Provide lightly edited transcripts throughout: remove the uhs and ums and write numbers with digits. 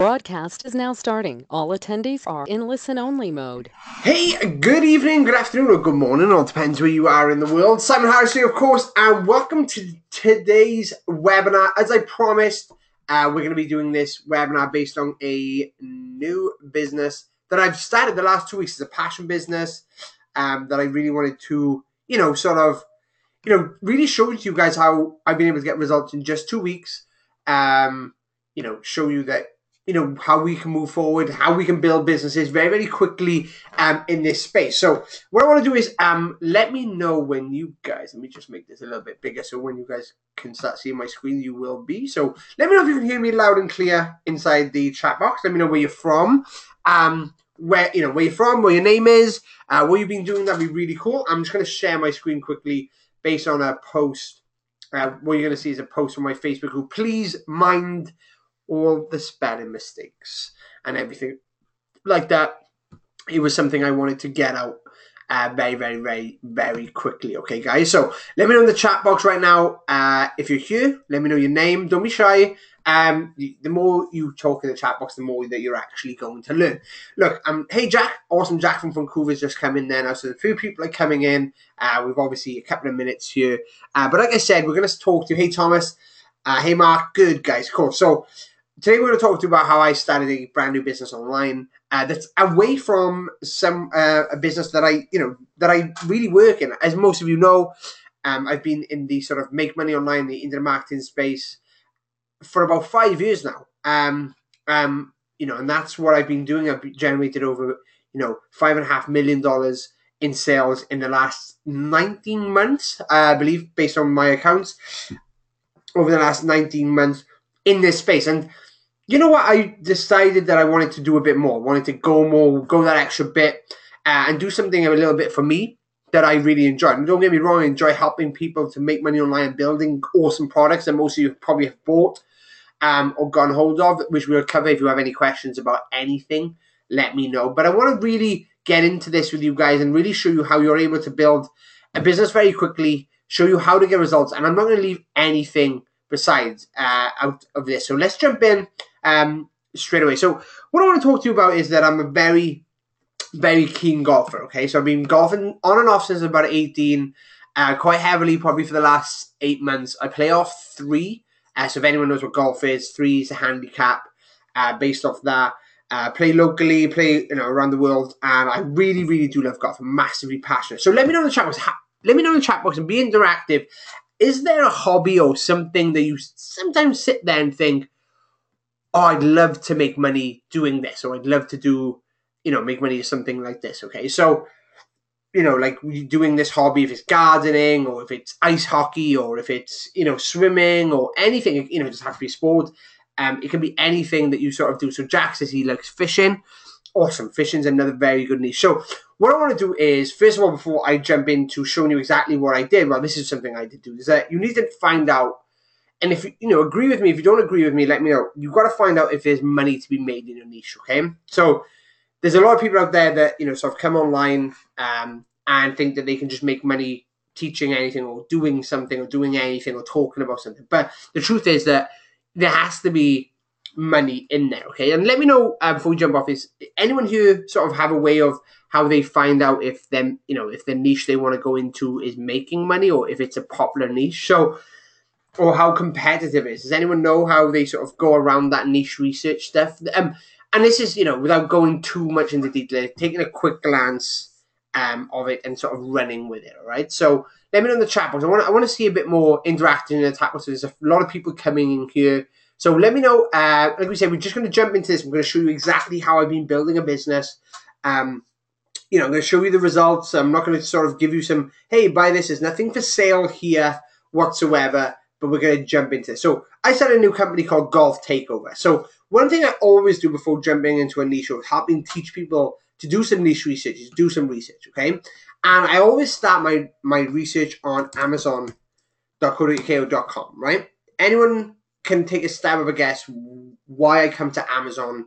broadcast is now starting. All attendees are in listen-only mode. Hey, good evening, good afternoon, or good morning, all depends where you are in the world. Simon Harris here, of course, and welcome to today's webinar. As I promised, we're going to be doing this webinar based on a new business that I've started the last 2 weeks. It's a passion business that I really wanted to, really show to you guys how I've been able to get results in just 2 weeks. Show you that, how we can move forward, how we can build businesses very, very quickly in this space. So what I want to do is let me know when you guys, let me just make this a little bit bigger so when you guys can start seeing my screen, you will be. So let me know if you can hear me loud and clear inside the chat box. Let me know where you're from, where you're from, what your name is, what you've been doing. That'd be really cool. I'm just going to share my screen quickly based on a post. What you're going to see is a post from my Facebook group. Please mind all the spelling mistakes and everything like that. It was something I wanted to get out very, very, very, very quickly. Okay, guys. So let me know in the chat box right now if you're here. Let me know your name. Don't be shy. The more you talk in the chat box, the more that you're actually going to learn. Look, hey Jack, awesome Jack from Vancouver's just come in there now. So a few people are coming in. We've obviously a couple of minutes here. But like I said, we're going to talk to, hey Thomas, hey Mark, good guys, cool. So today we're going to talk to you about how I started a brand new business online that's away from a business that I really work in. As most of you know, I've been in the sort of make money online, the internet marketing space for about 5 years now. And that's what I've been doing. I've generated over, $5.5 million in sales in the last 19 months, I believe, based on my accounts, over the last 19 months in this space. And you know what? I decided that I wanted to do a bit more, wanted to go that extra bit and do something a little bit for me that I really enjoy. And don't get me wrong, I enjoy helping people to make money online and building awesome products that most of you probably have bought or gotten hold of, which we'll cover. If you have any questions about anything, let me know. But I want to really get into this with you guys and really show you how you're able to build a business very quickly, show you how to get results. And I'm not going to leave anything besides out of this. So let's jump in straight away. So what I want to talk to you about is that I'm a very, very keen golfer. Okay, so I've been golfing on and off since about 18, quite heavily probably for the last 8 months. I play off 3. So if anyone knows what golf is, 3 is a handicap based off that. Play locally, play around the world, and I really, really do love golf. I'm massively passionate. So let me know in the chat box. Let me know in the chat box and be interactive. Is there a hobby or something that you sometimes sit there and think, oh, I'd love to make money doing this, or I'd love to do, make money or something like this, okay? So, like doing this hobby, if it's gardening, or if it's ice hockey, or if it's, swimming, or anything, it doesn't have to be sport. It can be anything that you sort of do. So Jack says he likes fishing. Awesome. Fishing's another very good niche. So what I want to do is, first of all, before I jump into showing you exactly what I did, well, this is something I did do, is that you need to find out. And if you agree with me, if you don't agree with me, let me know. You've got to find out if there's money to be made in your niche, okay? So there's a lot of people out there that, sort of come online and think that they can just make money teaching anything or doing something or doing anything or talking about something. But the truth is that there has to be money in there, okay? And let me know before we jump off, is anyone here sort of have a way of how they find out if them, if the niche they want to go into is making money or if it's a popular niche? So, or how competitive it is. Does anyone know how they sort of go around that niche research stuff? And this is, without going too much into detail, taking a quick glance of it and sort of running with it, all right? So let me know in the chat box. I want to see a bit more interacting in the chat box. There's a lot of people coming in here. So let me know. Like we said, we're just going to jump into this. I'm going to show you exactly how I've been building a business. I'm going to show you the results. I'm not going to sort of give you some, hey, buy this. There's nothing for sale here whatsoever. But we're going to jump into it. So I started a new company called Golf Takeover. So one thing I always do before jumping into a niche or helping teach people to do some niche research is do some research, okay? And I always start my research on Amazon.co.uk.com, right? Anyone can take a stab of a guess why I come to Amazon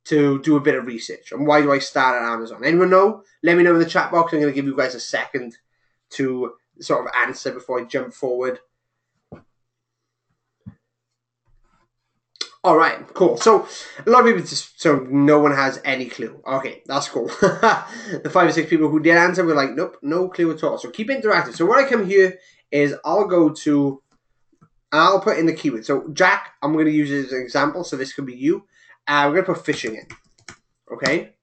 to do a bit of research, and why do I start at Amazon? Anyone know? Let me know in the chat box. I'm going to give you guys a second to sort of answer before I jump forward. All right, cool. So a lot of people just, so no one has any clue. Okay, that's cool. The 5 or 6 people who did answer were like, nope, no clue at all. So keep interactive. So what I come here is I'll go to, I'll put in the keyword. So Jack, I'm going to use it as an example. So this could be you. We're going to put fishing in. Okay.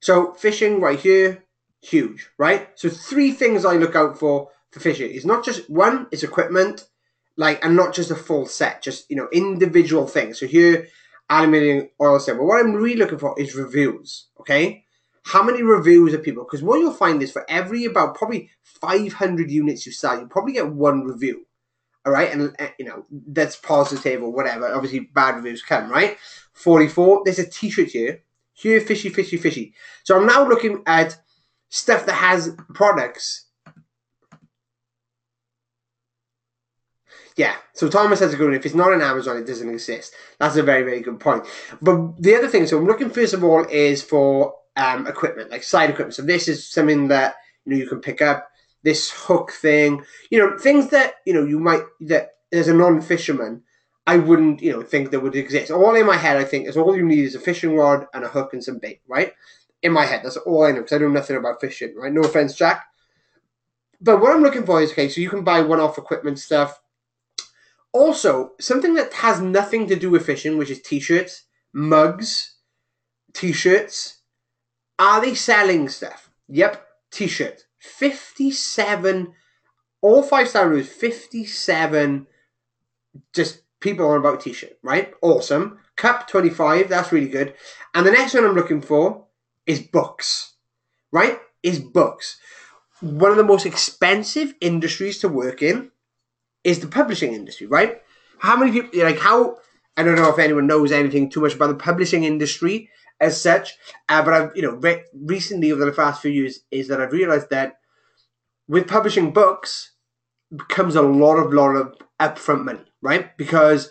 So fishing right here, huge, right? So 3 things I look out for fishing. It's not just one, it's equipment, like, and not just a full set, just, you know, individual things. So here, aluminium oil set. But what I'm really looking for is reviews, okay? How many reviews are people? Because what you'll find is for every about probably 500 units you sell, you probably get 1 review, all right? And, you know, that's positive or whatever. Obviously, bad reviews come, right? 44, there's a t-shirt here. Here, fishy, fishy, fishy. So I'm now looking at stuff that has products. Yeah, so Thomas has a good one. If it's not on Amazon, it doesn't exist. That's a very, very good point. But the other thing, so I'm looking first of all is for equipment, like side equipment. So this is something that, you know, you can pick up. This hook thing, you know, things that, you know, you might, that as a non-fisherman, I wouldn't, you know, think that would exist. All in my head, I think, is all you need is a fishing rod and a hook and some bait, right? In my head, that's all I know, because I know nothing about fishing, right? No offense, Jack. But what I'm looking for is, okay, so you can buy one-off equipment stuff. Also, something that has nothing to do with fishing, which is t-shirts, mugs, t-shirts. Are they selling stuff? Yep, t-shirts. 57, all 5-star reviews, 57 just people on about t-shirt, right? Awesome. Cup 25, that's really good. And the next one I'm looking for is books, right? Is books. One of the most expensive industries to work in is the publishing industry, right? How many people, like how, I don't know if anyone knows anything too much about the publishing industry as such, but I've, you know, recently over the past few years is that I've realized that with publishing books becomes a lot of upfront money, right? Because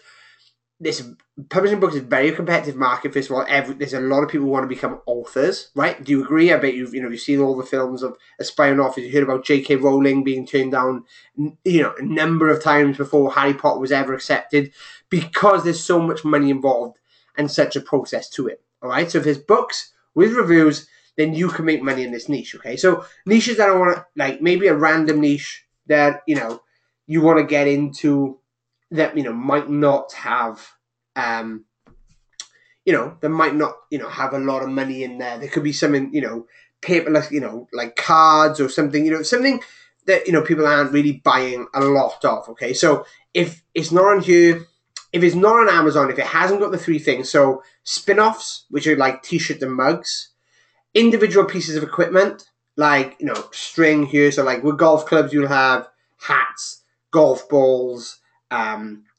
this publishing books is a very competitive market. First of all, there's a lot of people who want to become authors, right? Do you agree? I bet you've seen all the films of aspiring authors. You heard about J.K. Rowling being turned down, you know, a number of times before Harry Potter was ever accepted, because there's so much money involved and such a process to it. All right. So if there's books with reviews, then you can make money in this niche. Okay. So niches that I want to, like, maybe a random niche that, you know, you want to get into that, you know, might not have, you know, that might not, you know, have a lot of money in there. There could be something, you know, paperless, you know, like cards or something, you know, something that, you know, people aren't really buying a lot of. Okay. So if it's not on here, if it's not on Amazon, if it hasn't got the 3 things, so spin-offs, which are like t-shirts and mugs, individual pieces of equipment, like, you know, string here. So like with golf clubs, you'll have hats, golf balls,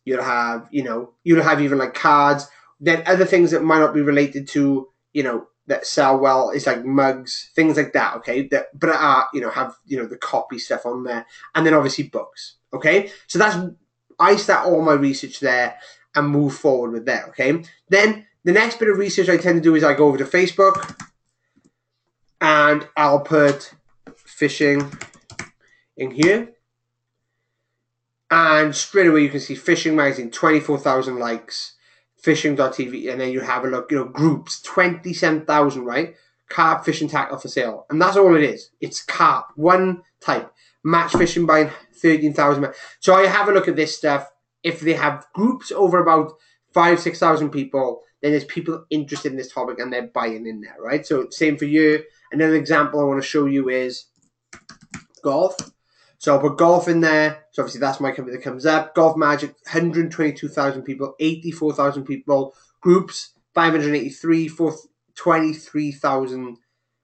you'll have, you know, you'll have even like cards. Then other things that might not be related to, you know, that sell well is like mugs, things like that, okay? That, but are, you know, have, you know, the copy stuff on there. And then obviously books, okay? So that's, I start all my research there and move forward with that, okay? Then the next bit of research I tend to do is I go over to Facebook and I'll put fishing in here. And straight away you can see Fishing Magazine, 24,000 likes, fishing.tv, and then you have a look, you know, groups, 27,000, right? Carp fishing tackle for sale. And that's all it is. It's carp, one type. Match fishing buying 13,000. So I have a look at this stuff. If they have groups over about 5,000-6,000 people, then there's people interested in this topic and they're buying in there, right? So same for you. Another example I want to show you is golf. So I'll put golf in there. So obviously that's my company that comes up. Golf Magic, 122,000 people, 84,000 people. Groups, 583, 23,000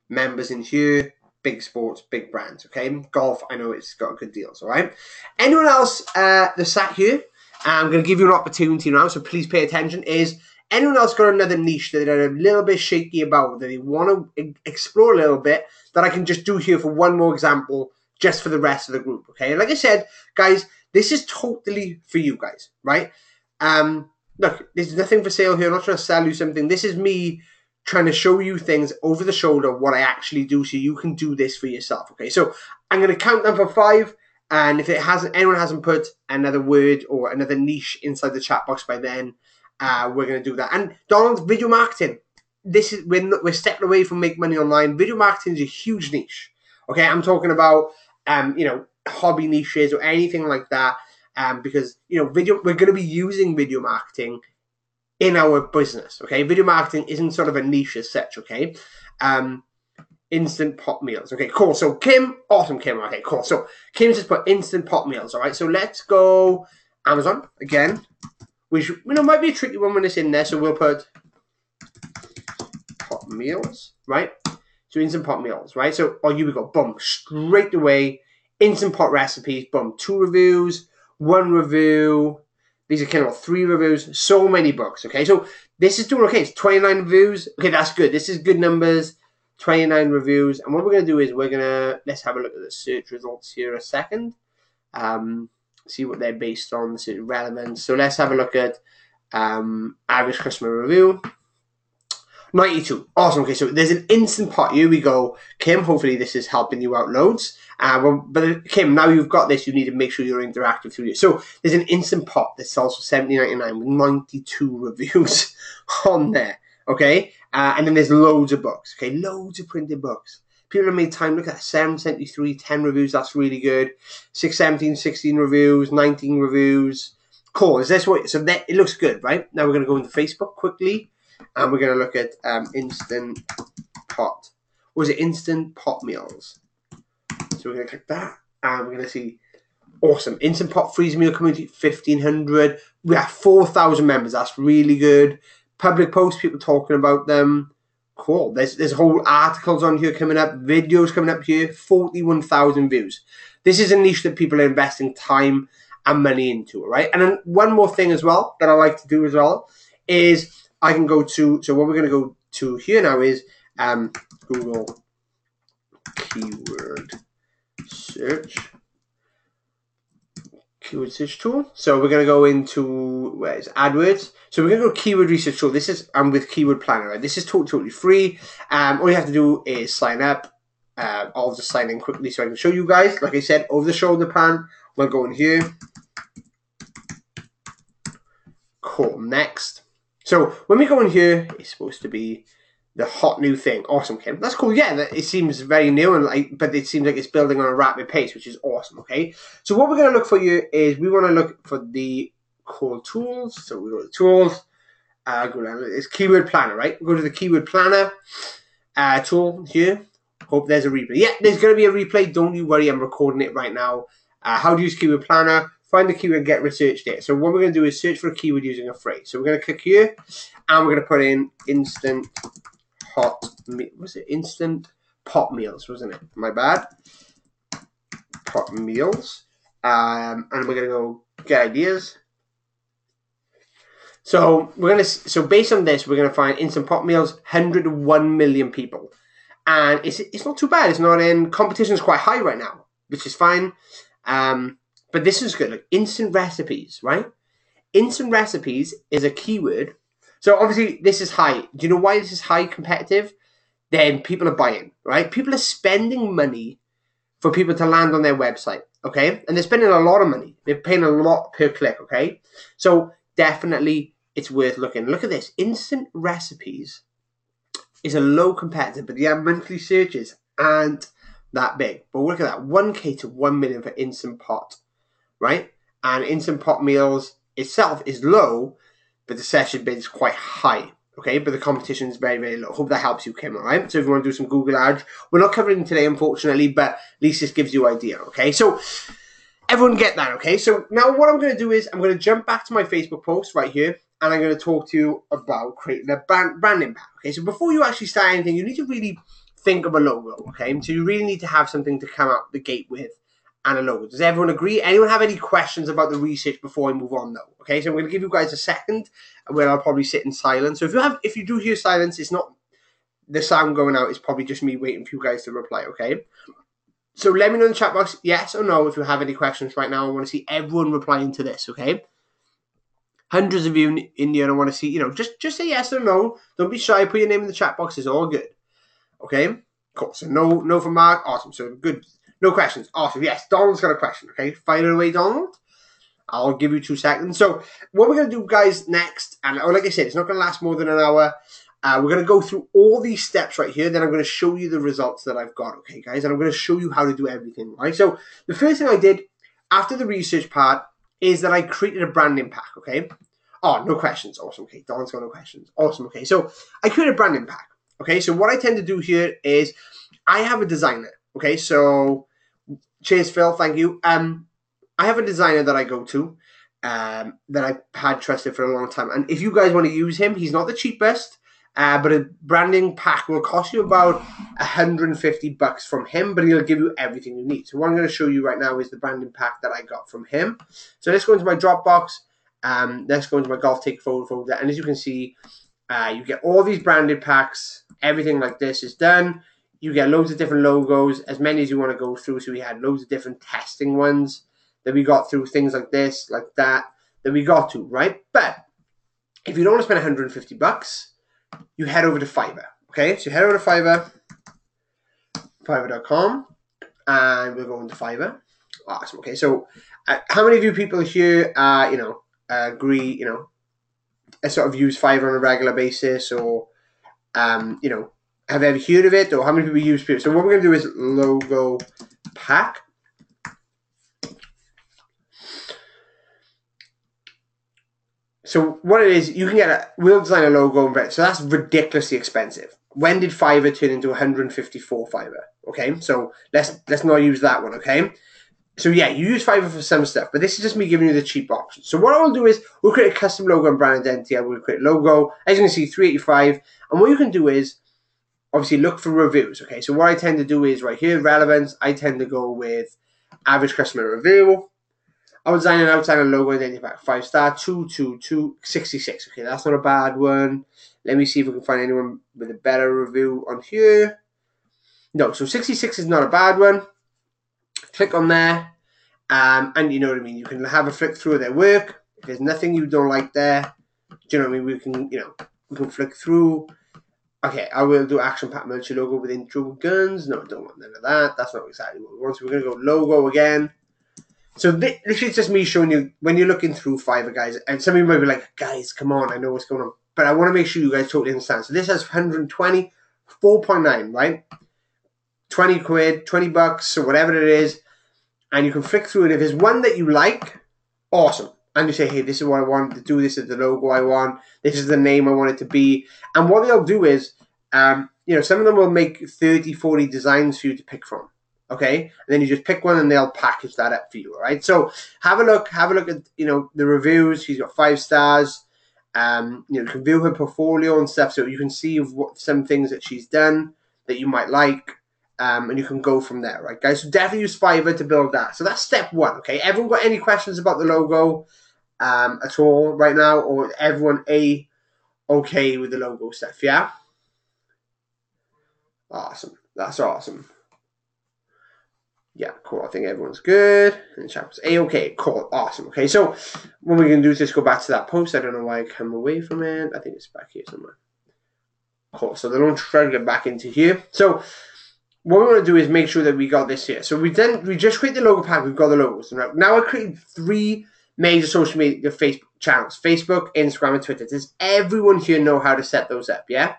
members in here. Big sports, big brands, okay? Golf, I know it's got good deals, all right? Anyone else that sat here, I'm going to give you an opportunity now, so please pay attention, is anyone else got another niche that they're a little bit shaky about, that they want to explore a little bit, that I can just do here for one more example, just for the rest of the group, okay? Like I said, guys, this is totally for you guys, right? Look, there's nothing for sale here. I'm not trying to sell you something. This is me trying to show you things over the shoulder, what I actually do, so you can do this for yourself, okay? So I'm going to count down for 5, and if anyone hasn't put another word or another niche inside the chat box by then, we're going to do that. And Donald's video marketing. This is we're stepping away from make money online. Video marketing is a huge niche. Okay, I'm talking about hobby niches or anything like that. Because we're going to be using video marketing in our business. Okay, video marketing isn't sort of a niche as such. Okay, instant pot meals. Okay, cool. So Kim, awesome, Kim. Okay, cool. So Kim just put instant pot meals. All right, so let's go Amazon again. Which might be a tricky one when it's in there. So we'll put pot meals, right? So instant pot meals, right? So here we go. Boom, straight away. Instant pot recipes. Boom, 2 reviews, 1 review. These are kind of 3 reviews. So many books. Okay, so this is doing okay. It's 29 reviews. Okay, that's good. This is good numbers. 29 reviews. And what we're going to do is let's have a look at the search results here a second. See what they're based on, the relevance. So let's have a look at average customer review. 92. Awesome. Okay, so there's an instant pot. Here we go. Kim, hopefully this is helping you out loads. But Kim, now you've got this, you need to make sure you're interactive through it. So there's an instant pot that sells for $70.99 with 92 reviews on there. Okay, and then there's loads of books. Okay, loads of printed books. People have made time. Look at that, 773, 10 reviews. That's really good. 617, 16 reviews, 19 reviews. Cool. Is this what? So that it looks good, right? Now we're going to go into Facebook quickly, and we're going to look at instant pot. Was it instant pot meals? So we're going to click that, and we're going to see awesome instant pot freezer meal community 1,500. We have 4,000 members. That's really good. Public posts, people talking about them. Cool. There's whole articles on here coming up, videos coming up here, 41,000 views. This is a niche that people are investing time and money into, all right? And then one more thing as well that I like to do as well is I can go to, so what we're going to go to here now is Google keyword search tool. So we're going to go into, where's AdWords? So we're going to go keyword research tool. This is, I'm with Keyword Planner, right? This is totally free. All you have to do is sign up. I'll just sign in quickly so I can show you guys. Like I said, over the shoulder plan. We'll go in here. Cool, next. So when we go in here, it's supposed to be the hot new thing. Awesome, Kim. That's cool. Yeah, it seems very new, but it seems like it's building on a rapid pace, which is awesome, okay? So what we're going to look for here is we want to look for the core tools. So we go to tools. It's Keyword Planner, right? Go to the Keyword Planner tool here. Hope there's a replay. Yeah, there's going to be a replay. Don't you worry. I'm recording it right now. How to use Keyword Planner. Find the keyword, get research data. So what we're going to do is search for a keyword using a phrase. So we're going to click here, and we're going to put in instant instant pot meals, wasn't it? My bad. Pot meals. And we're going to go get ideas. So based on this, we're going to find instant pot meals, 101 million people. And it's not too bad. It's not in, competition is quite high right now, which is fine. But this is good. Like instant recipes, right? Instant recipes is a keyword. So obviously this is high. Do you know why this is high competitive? Then people are buying, right? People are spending money for people to land on their website, okay? And they're spending a lot of money. They're paying a lot per click, okay? So definitely it's worth looking. Look at this. Instant recipes is a low competitive, but the monthly searches aren't that big. But look at that. 1K to 1 million for instant pot, right? And instant pot meals itself is low, but the session bid is quite high. Okay, but the competition is very, very low. Hope that helps you, Kim, all right? So if you want to do some Google ads, we're not covering today, unfortunately, but at least this gives you an idea, okay? So everyone get that, okay? So now what I'm going to do is I'm going to jump back to my Facebook post right here, and I'm going to talk to you about creating a branding pack, okay? So before you actually start anything, you need to really think of a logo, okay? So you really need to have something to come out the gate with and a logo. Does everyone agree? Anyone have any questions about the research before I move on, though? Okay, so I'm going to give you guys a second where I'll probably sit in silence. So if you do hear silence, it's not the sound going out. It's probably just me waiting for you guys to reply, okay? So let me know in the chat box, yes or no, if you have any questions right now. I want to see everyone replying to this, okay? Hundreds of you in here, I want to see, just say yes or no. Don't be shy. Put your name in the chat box. It's all good, okay? Cool. So no for Mark. Awesome. So good. No questions. Awesome. Yes, Donald's got a question, okay? Fire it away, Donald. I'll give you 2 seconds. So what we're going to do, guys, next, and like I said, it's not going to last more than an hour. We're going to go through all these steps right here. Then I'm going to show you the results that I've got, okay, guys? And I'm going to show you how to do everything, right? So the first thing I did after the research part is that I created a branding pack, okay? Oh, no questions. Awesome. Okay, Don's got no questions. Awesome. Okay, so I created a branding pack, okay? So what I tend to do here is I have a designer, okay? So cheers, Phil. Thank you. I have a designer that I go to that I've had trusted for a long time. And if you guys want to use him, he's not the cheapest. But a branding pack will cost you about $150 from him, but he'll give you everything you need. So what I'm going to show you right now is the branding pack that I got from him. So let's go into my Dropbox. Let's go into my Golf Takeover folder. And as you can see, you get all these branded packs. Everything like this is done. You get loads of different logos, as many as you want to go through. So we had loads of different testing ones that we got through, things like this, like that we got to, right? But if you don't want to spend $150, you head over to Fiverr, okay? So you head over to Fiverr, Fiverr.com, and we'll go into Fiverr. Awesome, okay? So how many of you people here, agree, sort of use Fiverr on a regular basis, or, have you ever heard of it, or how many people use it? So what we're going to do is logo pack. So what it is, you can get we'll design a logo, so that's ridiculously expensive. When did Fiverr turn into 154 Fiverr? Okay, so let's not use that one, okay? So yeah, you use Fiverr for some stuff, but this is just me giving you the cheap option. So what I'll do is, we'll create a custom logo and brand identity. I will create a logo. As you can see, 385. And what you can do is, obviously, look for reviews, okay? So what I tend to do is, right here, relevance, I tend to go with average customer review. I would design an outside and logo identity pack, 5-star, 222, 66. Okay, that's not a bad one. Let me see if we can find anyone with a better review on here. No, so 66 is not a bad one. Click on there, and you know what I mean. You can have a flick through their work. If there's nothing you don't like there, do you know what I mean? We can flick through. Okay, I will do action pack multi logo with intro guns. No, I don't want none of that. That's not exactly what we want. So we're gonna go logo again. So this is just me showing you when you're looking through Fiverr, guys. And some of you might be like, guys, come on, I know what's going on, but I want to make sure you guys totally understand. So this has 120, 4.9, right? 20 quid, $20, or whatever it is. And you can flick through it. If there's one that you like, awesome. And you say, hey, this is what I want to do. This is the logo I want. This is the name I want it to be. And what they'll do is, some of them will make 30, 40 designs for you to pick from. Okay, and then you just pick one and they'll package that up for you. All right, so have a look at the reviews. She's got 5 stars. You can view her portfolio and stuff, so you can see some things that she's done that you might like. And you can go from there, right, guys? So definitely use Fiverr to build that. So that's step 1, okay? Everyone got any questions about the logo at all right now? Or everyone okay with the logo stuff, yeah? Awesome. That's awesome. Yeah, cool. I think everyone's good. And the chat was okay, cool, awesome. Okay, so what we're going to do is just go back to that post. I don't know why I come away from it. I think it's back here somewhere. Cool, so they don't try to get back into here. So what we want to do is make sure that we got this here. So we just created the logo pack. We've got the logos. Now I created 3 major social media Facebook channels: Facebook, Instagram, and Twitter. Does everyone here know how to set those up? Yeah.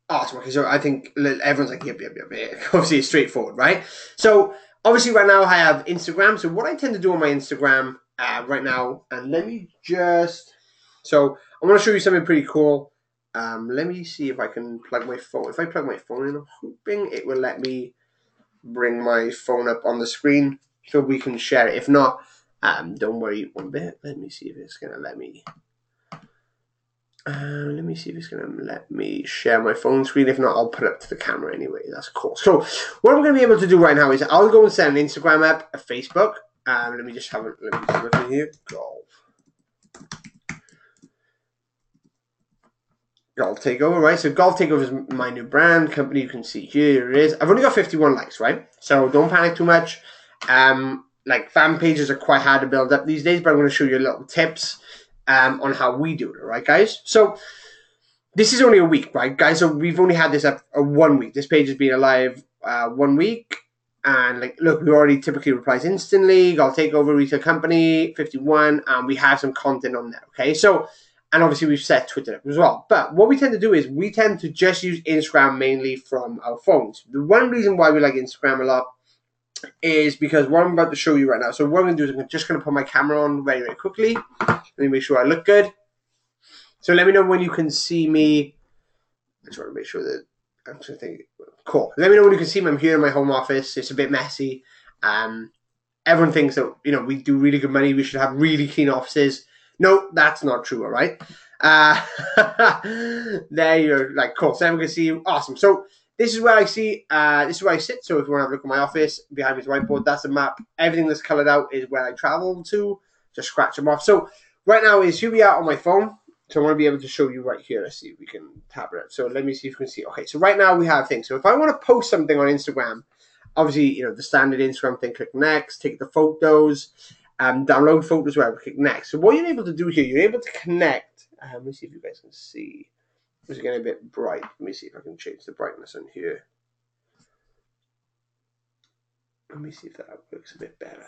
Awesome. Okay, so I think everyone's like, yep. Obviously, it's straightforward, right? So obviously, right now I have Instagram. So what I tend to do on my Instagram right now, and let me just. So I want to show you something pretty cool. Let me see if I can plug my phone. If I plug my phone in, I'm hoping it will let me bring my phone up on the screen so we can share it. If not, don't worry one bit. Let me see if it's going to let me. Let me see if it's going to let me share my phone screen. If not, I'll put it up to the camera anyway. That's cool. So what I'm going to be able to do right now is I'll go and set an Instagram app, a Facebook. Let me just look in here. Golf Takeover, right? So Golf Takeover is my new brand company. You can see here it is. I've only got 51 likes, right? So don't panic too much. Like fan pages are quite hard to build up these days, but I'm going to show you little tips on how we do it, all right, guys? So this is only a week, right, guys? So we've only had this up 1 week. This page has been alive 1 week. And like, look, we already typically replies instantly. Got takeover retail company 51, and we have some content on there. Okay, so and obviously we've set Twitter up as well. But what we tend to do is we tend to just use Instagram mainly from our phones. The one reason why we like Instagram a lot is because what I'm about to show you right now. So what I'm going to do is I'm just going to put my camera on very, very quickly. Let me make sure I look good. So let me know when you can see me. I just want to make sure that I'm trying to think. Cool. Let me know when you can see me. I'm here in my home office. It's a bit messy. Everyone thinks that, you know, we do really good money. We should have really clean offices. No, that's not true. All right. There you're like, cool. So everyone can see you. Awesome. So this is where I see. This is where I sit. So if you want to have a look at my office, behind me is the whiteboard. That's the map. Everything that's colored out is where I travel to. Just scratch them off. So right now is here we are on my phone. So I want to be able to show you right here. Let's see if we can tap it. So let me see if you can see. Okay, so right now we have things. So if I want to post something on Instagram, obviously, you know, the standard Instagram thing, click next, take the photos, download photos, wherever, click next. So what you're able to do here, you're able to connect. Let me see if you guys can see. It's getting a bit bright. Let me see if I can change the brightness on here. Let me see if that works a bit better.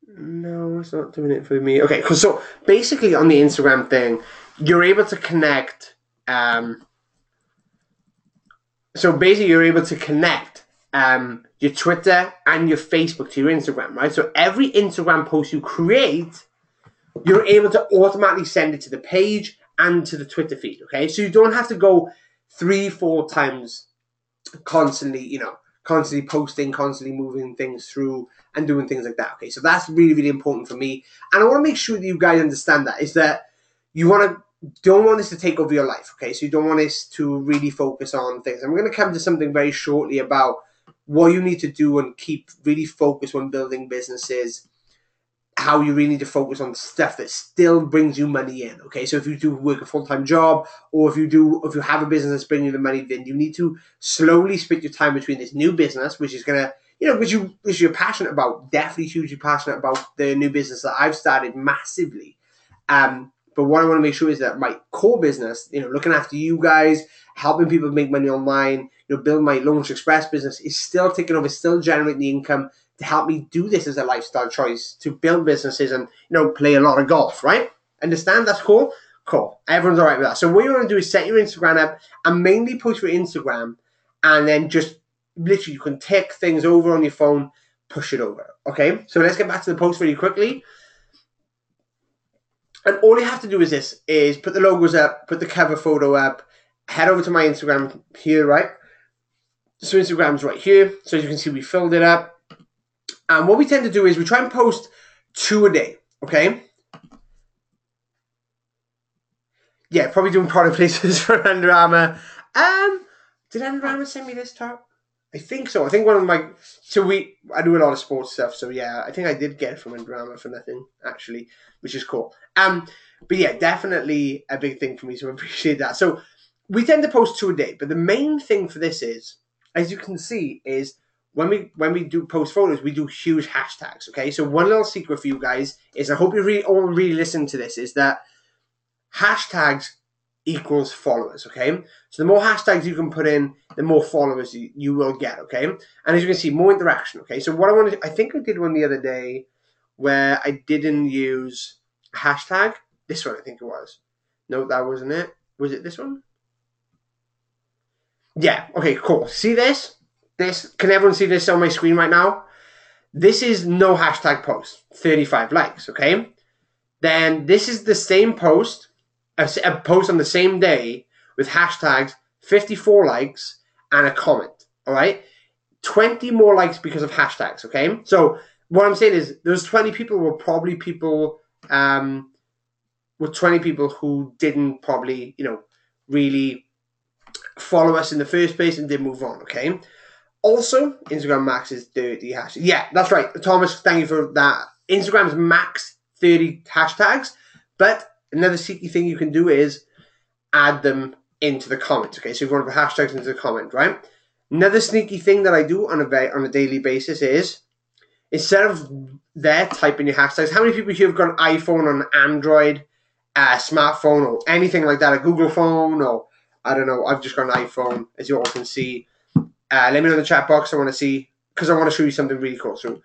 No, it's not doing it for me. Okay, so basically on the Instagram thing, you're able to connect. So basically, you're able to connect your Twitter and your Facebook to your Instagram, right? So every Instagram post you create, you're able to automatically send it to the page and to the Twitter feed, okay? So you don't have to go 3-4 times constantly, you know, constantly posting, constantly moving things through and doing things like that, okay? So that's really, really important for me. And I want to make sure that you guys understand that, is that you don't want this to take over your life, okay? So you don't want this to really focus on things. I'm going to come to something very shortly about what you need to do and keep really focused when building businesses, how you really need to focus on stuff that still brings you money in, okay? So if you do work a full-time job, or if you have a business that's bringing you the money, then you need to slowly split your time between this new business, which is going to, you know, which you're passionate about, definitely hugely passionate about the new business that I've started massively. But what I want to make sure is that my core business, you know, looking after you guys, helping people make money online, you know, building my Launch Express business is still taking over, still generating the income to help me do this as a lifestyle choice, to build businesses and, you know, play a lot of golf, right? Understand? That's cool? Cool. Everyone's all right with that. So what you want to do is set your Instagram up and mainly post for Instagram, and then just literally you can take things over on your phone, push it over, okay? So let's get back to the post really quickly. And all you have to do is this, is put the logos up, put the cover photo up, head over to my Instagram here, right? So Instagram's right here. So as you can see, we filled it up. And what we tend to do is we try and post 2 a day, okay? Yeah, probably doing product places for Under Armour. Did Under Armour send me this top? I think so. I think one of my... I do a lot of sports stuff, so yeah, I think I did get it from Under Armour for nothing, actually, which is cool. But yeah, definitely a big thing for me, so I appreciate that. So we tend to post 2 a day, but the main thing for this is, as you can see, is when we do post photos, we do huge hashtags, okay? So one little secret for you guys is, I hope you all really listen to this, is that hashtags equals followers, okay? So the more hashtags you can put in, the more followers you will get, okay? And as you can see, more interaction, okay? So what I think I did one the other day where I didn't use a hashtag. This one, I think it was. No, that wasn't it. Was it this one? Yeah, okay, cool. See this? Can everyone see this on my screen right now? This is no hashtag post, 35 likes, okay? Then this is the same post, a post on the same day with hashtags, 54 likes, and a comment, all right? 20 more likes because of hashtags, okay? So what I'm saying is those 20 people were probably people, were 20 people who didn't probably, you know, really follow us in the first place and did move on, okay? Also, Instagram max is 30 hashtags. Yeah, that's right. Thomas, thank you for that. Instagram's max 30 hashtags, but another sneaky thing you can do is add them into the comments, okay? So if you want to put hashtags into the comment, right? Another sneaky thing that I do on a daily basis is, instead of there typing your hashtags, how many people here have got an iPhone or an Android, smartphone, or anything like that, a Google phone, or I don't know, I've just got an iPhone, as you all can see. Let me know in the chat box. I want to see, because I want to show you something really cool. So,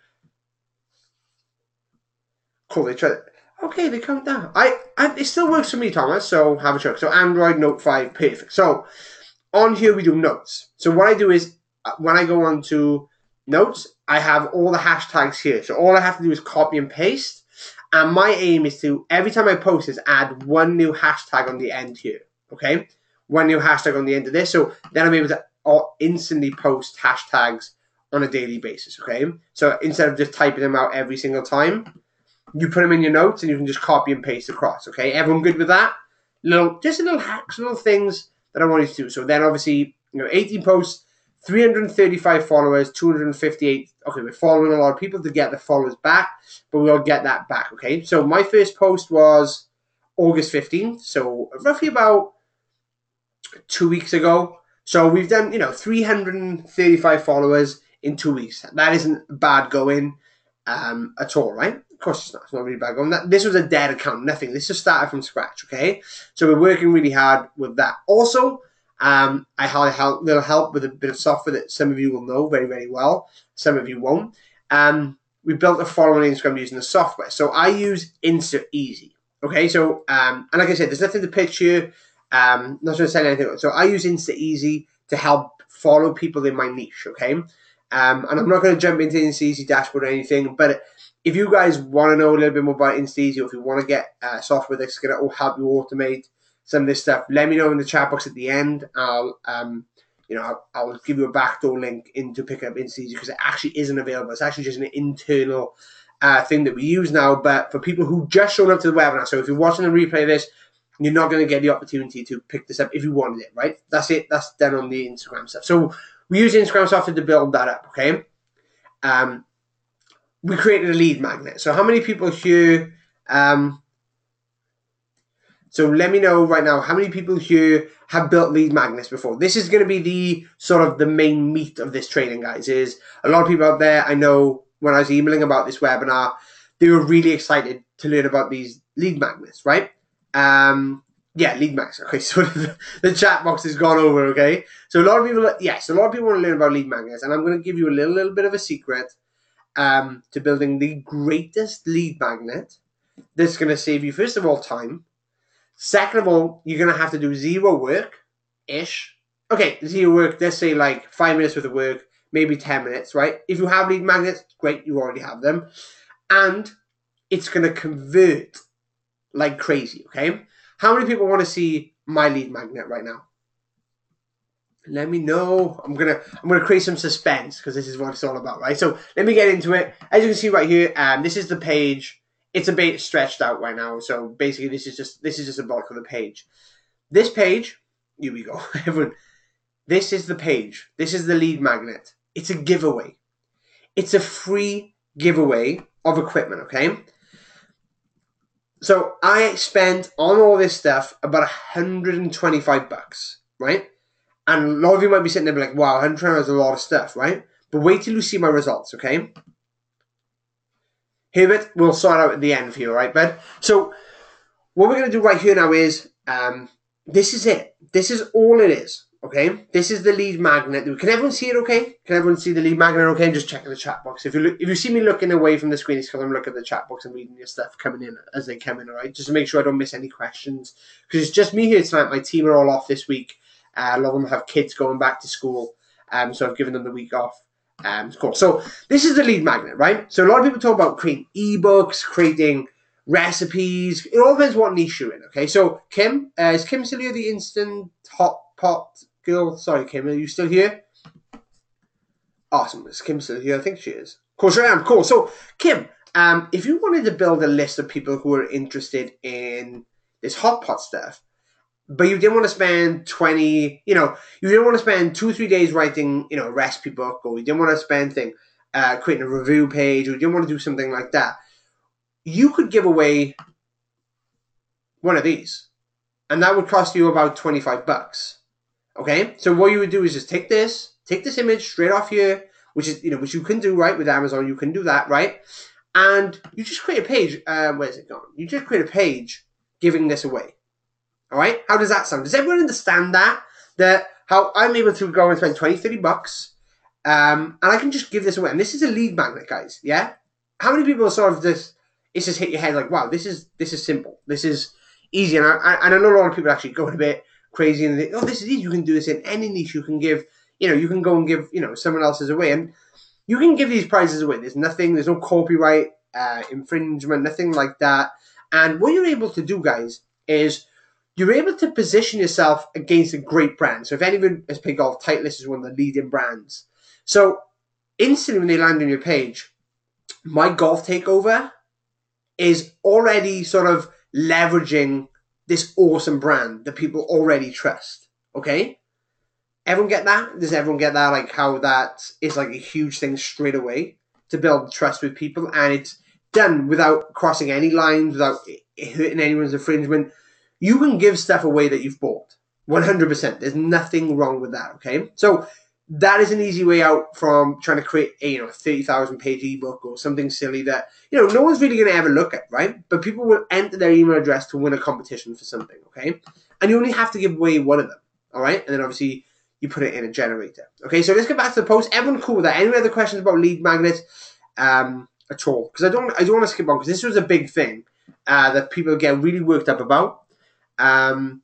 cool. They try. Okay, they count down. It still works for me, Thomas. So have a check. So Android Note 5, perfect. So on here we do notes. So what I do is when I go on to notes, I have all the hashtags here. So all I have to do is copy and paste. And my aim is to, every time I post is add one new hashtag on the end here. Okay? One new hashtag on the end of this. So then I'm able to instantly post hashtags on a daily basis. Okay? So instead of just typing them out every single time, you put them in your notes and you can just copy and paste across. Okay? Everyone good with that? Just little hacks, little things that I wanted to do. So then obviously, 18 posts, 335 followers, 258. Okay, we're following a lot of people to get the followers back, but we'll get that back. Okay, so my first post was August 15th, so roughly about 2 weeks ago. So we've done, 335 followers in 2 weeks. That isn't bad going at all, right? Of course it's not. It's not really bad going. This was a dead account, nothing. This just started from scratch, okay? So we're working really hard with that. Also, I had a little help with a bit of software that some of you will know very, very well. Some of you won't. We built a following on Instagram using the software. So I use InstaEasy, okay? So, and like I said, there's nothing to pitch here. Not trying to say anything. So I use InstaEasy to help follow people in my niche, okay? And I'm not going to jump into InstaEasy dashboard or anything, but if you guys want to know a little bit more about InstaEasy, or if you want to get software that's going to help you automate some of this stuff, let me know in the chat box at the end. I'll give you a backdoor link to pick up InstaEasy, because it actually isn't available. It's actually just an internal thing that we use now. But for people who just showed up to the webinar, so if you're watching the replay of this, you're not going to get the opportunity to pick this up if you wanted it, right? That's it. That's done on the Instagram stuff. So we use Instagram software to build that up, okay? We created a lead magnet. So how many people here... So let me know right now how many people here have built lead magnets before. This is going to be the sort of the main meat of this training, guys. Is a lot of people out there, I know when I was emailing about this webinar, they were really excited to learn about these lead magnets, right? Yeah, lead magnets. Okay, so the chat box has gone over, okay? So a lot of people, yes, a lot of people want to learn about lead magnets, and I'm going to give you a little bit of a secret to building the greatest lead magnet that's going to save you, first of all, time. Second of all, you're going to have to do zero work-ish. Okay, zero work, let's say like 5 minutes worth of work, maybe 10 minutes, right? If you have lead magnets, great, you already have them. And it's going to convert like crazy, okay? How many people want to see my lead magnet right now? Let me know. I'm gonna create some suspense, because this is what it's all about, right? So let me get into it. As you can see right here, this is the page. It's a bit stretched out right now, so basically this is just a bulk of the page. This page, here we go, everyone. This is the page. This is the lead magnet. It's a giveaway. It's a free giveaway of equipment, okay? So I spent on all this stuff about $125, right? And a lot of you might be sitting there like, wow, $125 is a lot of stuff, right? But wait till you see my results, okay? Herbert, we'll sort out at the end for you, all right, bud? So what we're going to do right here now is, this is it. This is all it is, okay? This is the lead magnet. Can everyone see it okay? Can everyone see the lead magnet okay? And just check in the chat box. If you see me looking away from the screen, it's because I'm looking at the chat box and reading your stuff coming in as they come in, all right? Just to make sure I don't miss any questions. Because it's just me here tonight. My team are all off this week. A lot of them have kids going back to school, so I've given them the week off. Cool. So this is the lead magnet, right? So a lot of people talk about creating ebooks, creating recipes. It all depends what niche you're in, okay? So Kim, is Kim still here, the Instant Hot Pot girl? Sorry, Kim, are you still here? Awesome. Is Kim still here? I think she is. Of course I am. Cool. So Kim, if you wanted to build a list of people who are interested in this hot pot stuff, but you didn't want to spend 20, you didn't want to spend 2-3 days writing, a recipe book, or you didn't want to spend creating a review page, or you didn't want to do something like that, you could give away one of these, and that would cost you about $25. Okay, so what you would do is just take this image straight off here, which is which you can do, right, with Amazon. You can do that, right, and you just create a page. Where's it gone? You just create a page giving this away. All right, how does that sound? Does everyone understand that? that how I'm able to go and spend 20, 30 bucks, and I can just give this away. And this is a lead magnet, guys. Yeah. How many people sort of this? It's just hit your head like, wow, this is simple. This is easy. And I know a lot of people actually going a bit crazy and think, oh, this is easy. You can do this in any niche. You can give, you can go and give, someone else's away, and you can give these prizes away. There's no copyright infringement, nothing like that. And what you're able to do, guys, is you're able to position yourself against a great brand. So if anyone has played golf, Titleist is one of the leading brands. So instantly when they land on your page, My Golf Takeover is already sort of leveraging this awesome brand that people already trust. Okay? Everyone get that? Does everyone get that? Like how that is like a huge thing straight away to build trust with people, and it's done without crossing any lines, without hurting anyone's infringement. You can give stuff away that you've bought. 100%. There's nothing wrong with that, okay? So that is an easy way out from trying to create a 30,000 page ebook or something silly that no one's really going to ever look at, right? But people will enter their email address to win a competition for something, okay? And you only have to give away one of them, all right? And then obviously you put it in a generator. Okay, so let's get back to the post. Everyone cool with that? Any other questions about lead magnets at all? Because I don't want to skip on, because this was a big thing that people get really worked up about. And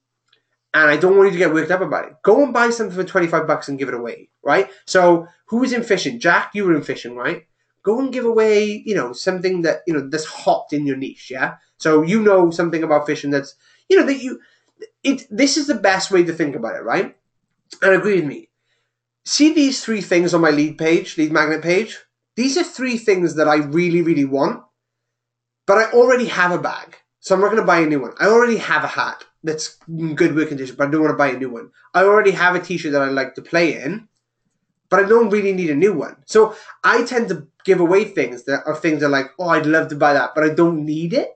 I don't want you to get worked up about it. Go and buy something for 25 bucks and give it away, right? So who was in fishing? Jack, you were in fishing, right? Go and give away, something that, that's hot in your niche, yeah? So something about fishing that's, this is the best way to think about it, right? And agree with me. See these 3 things on my lead magnet page? These are 3 things that I really, really want, but I already have a bag. So I'm not going to buy a new one. I already have a hat that's in good work condition, but I don't want to buy a new one. I already have a t-shirt that I like to play in, but I don't really need a new one. So I tend to give away things that are like, oh, I'd love to buy that, but I don't need it.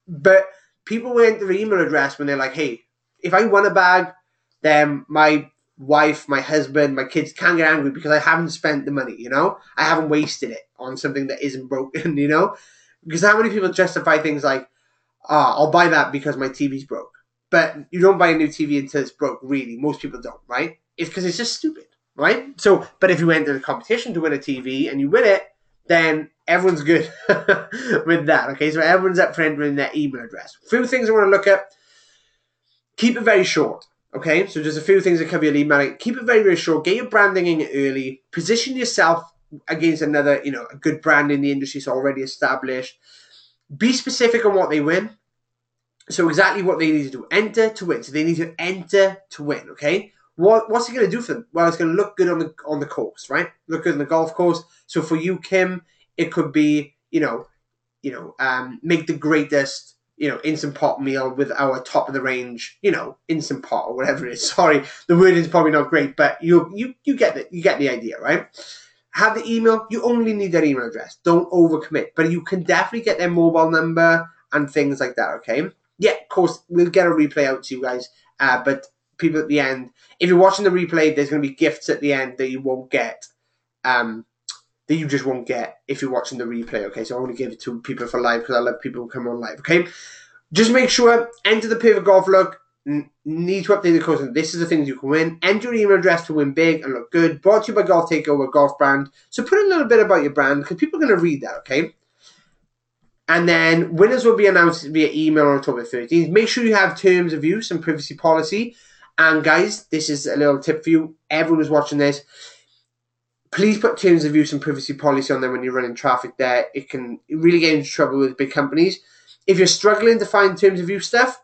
But people will enter their email address when they're like, hey, if I want a bag, then my wife, my husband, my kids can't get angry because I haven't spent the money, I haven't wasted it on something that isn't broken, because how many people justify things like, I'll buy that because my TV's broke. But you don't buy a new TV until it's broke, really. Most people don't, right? It's because it's just stupid, right? So, but if you enter a competition to win a TV and you win it, then everyone's good with that, okay? So everyone's up for entering their email address. A few things I want to look at. Keep it very short. Okay, so just a few things that cover your lead magnet. Keep it very, very short. Get your branding in early. Position yourself against another, a good brand in the industry, so already established. Be specific on what they win. So exactly what they need to do. Enter to win. So they need to enter to win, okay? What's it going to do for them? Well, it's going to look good on the course, right? Look good on the golf course. So for you, Kim, it could be, make the greatest instant pot meal with our top of the range, instant pot or whatever it is. Sorry, the word is probably not great, but you get it. You get the idea, right? Have the email. You only need their email address. Don't overcommit, but you can definitely get their mobile number and things like that. Okay. Yeah, of course, we'll get a replay out to you guys. But people at the end, if you're watching the replay, there's going to be gifts at the end that you won't get. That you just won't get if you're watching the replay, okay? So I only give it to people for live because I love people who come on live, okay? Just make sure, enter the perfect golf look, need to update the course, this is the things you can win. Enter your email address to win big and look good. Brought to you by Golf Takeover, golf brand. So put a little bit about your brand because people are going to read that, okay? And then winners will be announced via email on October 13th. Make sure you have terms of use and privacy policy. And guys, this is a little tip for you. Everyone who's watching this, please put terms of use and privacy policy on there when you're running traffic there. It can really get into trouble with big companies. If you're struggling to find terms of use stuff,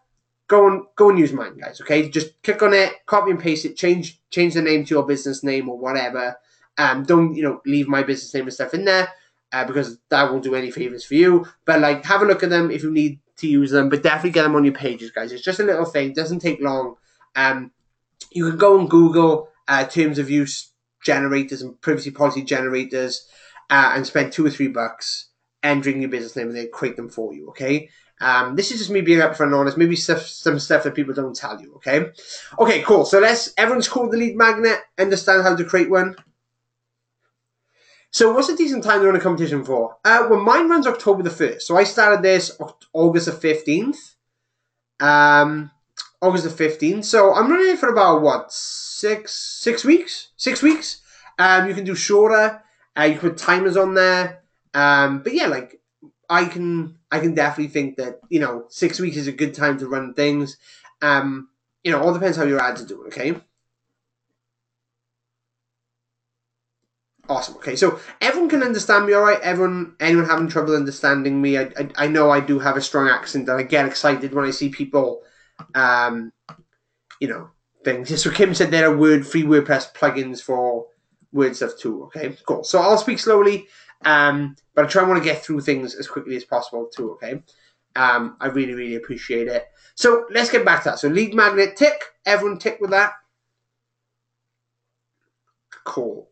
go and use mine, guys, okay? Just click on it, copy and paste it, change the name to your business name or whatever. Don't, leave my business name and stuff in there because that won't do any favors for you. But, have a look at them if you need to use them, but definitely get them on your pages, guys. It's just a little thing. It doesn't take long. You can go and Google terms of use generators and privacy policy generators and spend $2 or $3 entering your business name and they create them for you, okay? This is just me being upfront and honest. Maybe some stuff that people don't tell you, okay? Okay, cool. So everyone's called the lead magnet, understand how to create one. So what's a decent time to run a competition for? Well, mine runs October the 1st. So I started this August the 15th. August the 15th. So I'm running it for about what, six weeks? 6 weeks. You can do shorter. You can put timers on there. But yeah, like I can definitely think that 6 weeks is a good time to run things. All depends how your ads are doing. Okay. Awesome. Okay, so everyone can understand me, all right? Anyone having trouble understanding me? I know I do have a strong accent, and I get excited when I see people, um, things. So Kim said there are free WordPress plugins for word stuff too. Okay, cool. So I'll speak slowly, but I want to get through things as quickly as possible too. Okay, I really, really appreciate it. So let's get back to that. So lead magnet tick. Everyone tick with that. Cool.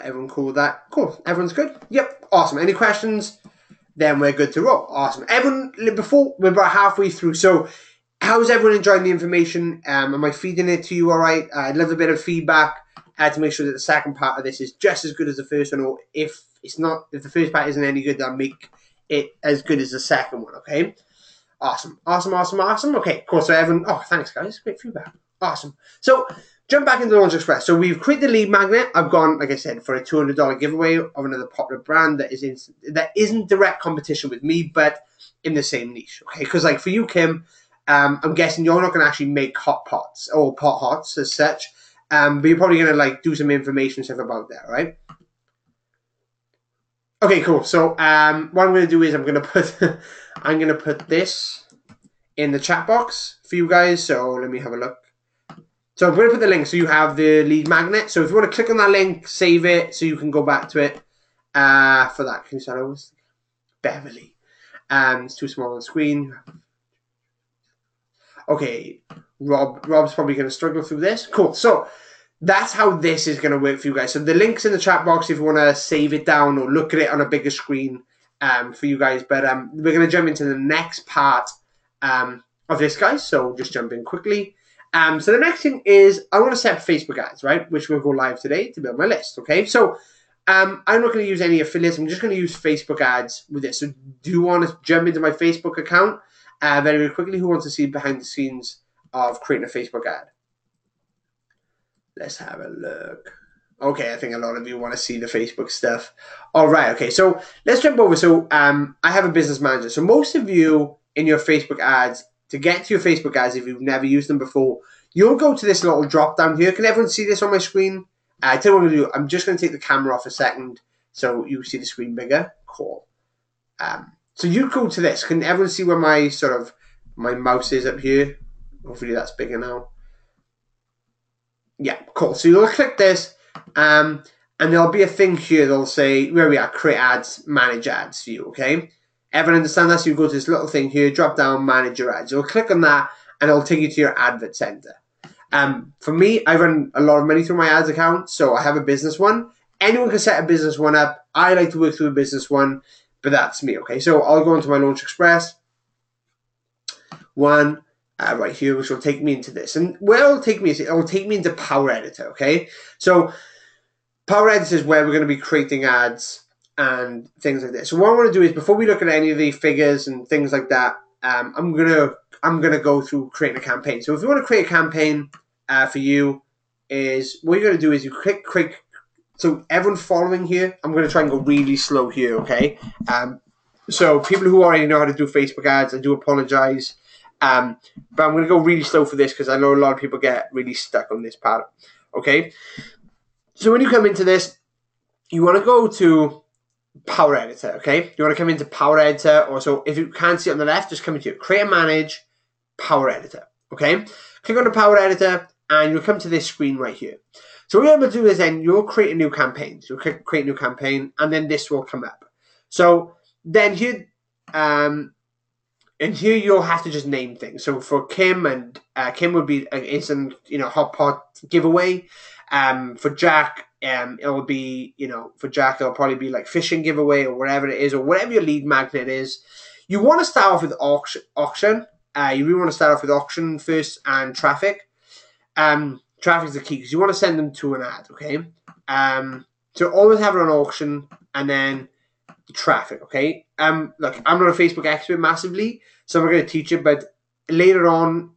Everyone cool with that? Cool. Everyone's good? Yep. Awesome. Any questions? Then we're good to roll. Awesome. Everyone, before we're about halfway through. So, how's everyone enjoying the information? Am I feeding it to you all right? I'd love a bit of feedback to make sure that the second part of this is just as good as the first one. Or if the first part isn't any good, I'll make it as good as the second one. Okay. Awesome. Okay, cool. So everyone, thanks guys. Great feedback. Awesome. So, jump back into Launch Express. So we've created the lead magnet. I've gone, like I said, for a $200 giveaway of another popular brand that isn't direct competition with me, but in the same niche. Okay, because like for you, Kim, I'm guessing you're not going to actually make hot pots or pot hots as such, but you're probably going to like do some information stuff about that, right? Okay, cool. So what I'm going to do is I'm going to put this in the chat box for you guys. So let me have a look. So I'm going to put the link so you have the lead magnet. So if you want to click on that link, save it so you can go back to it. For that, can you start over? Beverly. It's too small on the screen. Okay, Rob's probably going to struggle through this. Cool. So that's how this is going to work for you guys. So the link's in the chat box if you want to save it down or look at it on a bigger screen for you guys. But we're going to jump into the next part of this, guys. So just jump in quickly. So the next thing is I want to set up Facebook ads, right? Which will go live today to build my list. Okay. So I'm not going to use any affiliates. I'm just going to use Facebook ads with this. So do you want to jump into my Facebook account very, very quickly? Who wants to see behind the scenes of creating a Facebook ad? Let's have a look. Okay, I think a lot of you want to see the Facebook stuff. All right. Okay. So let's jump over. So I have a business manager. So most of you in your Facebook ads, to get to your Facebook ads, if you've never used them before, you'll go to this little drop down here. Can everyone see this on my screen? I tell you what I'm going to do. I'm just going to take the camera off a second so you see the screen bigger. Cool. So you go to this. Can everyone see where my mouse is up here? Hopefully that's bigger now. Yeah, cool. So you'll click this, and there'll be a thing here that'll say, where we are, create ads, manage ads for you, okay? Everyone understand that? So you go to this little thing here, drop down, manage your ads. You'll click on that, and it'll take you to your advert center. For me, I run a lot of money through my ads account, so I have a business one. Anyone can set a business one up. I like to work through a business one, but that's me, okay? So I'll go into my Launch Express one right here, which will take me into this. And where it'll take me is it'll take me into Power Editor, okay? So Power Editor is where we're going to be creating ads and things like this. So what I want to do is, before we look at any of the figures and things like that, I'm gonna go through creating a campaign. So if you want to create a campaign for you, is what you're gonna do is you click. So everyone following here, I'm gonna try and go really slow here, okay? So people who already know how to do Facebook ads, I do apologize, but I'm gonna go really slow for this because I know a lot of people get really stuck on this part. Okay, so when you come into this, you want to go to Power Editor, okay? You want to come into Power Editor, or so if you can't see it on the left, just come into Create and Manage, Power Editor, okay? Click on the Power Editor, and you'll come to this screen right here. So what you're able to do is then you'll create a new campaign. So you'll click Create New Campaign, and then this will come up. So then here, and here you'll have to just name things. So for Kim, and Kim would be an instant, hot pot giveaway. For Jack, it'll be, for Jack, it'll probably be like fishing giveaway or whatever it is, or whatever your lead magnet is. You want to start off with auction. You really want to start off with auction first and traffic. Traffic is the key because you want to send them to an ad, okay? So always have it on auction and then traffic, okay? Look, I'm not a Facebook expert massively, so I'm not going to teach it, but later on,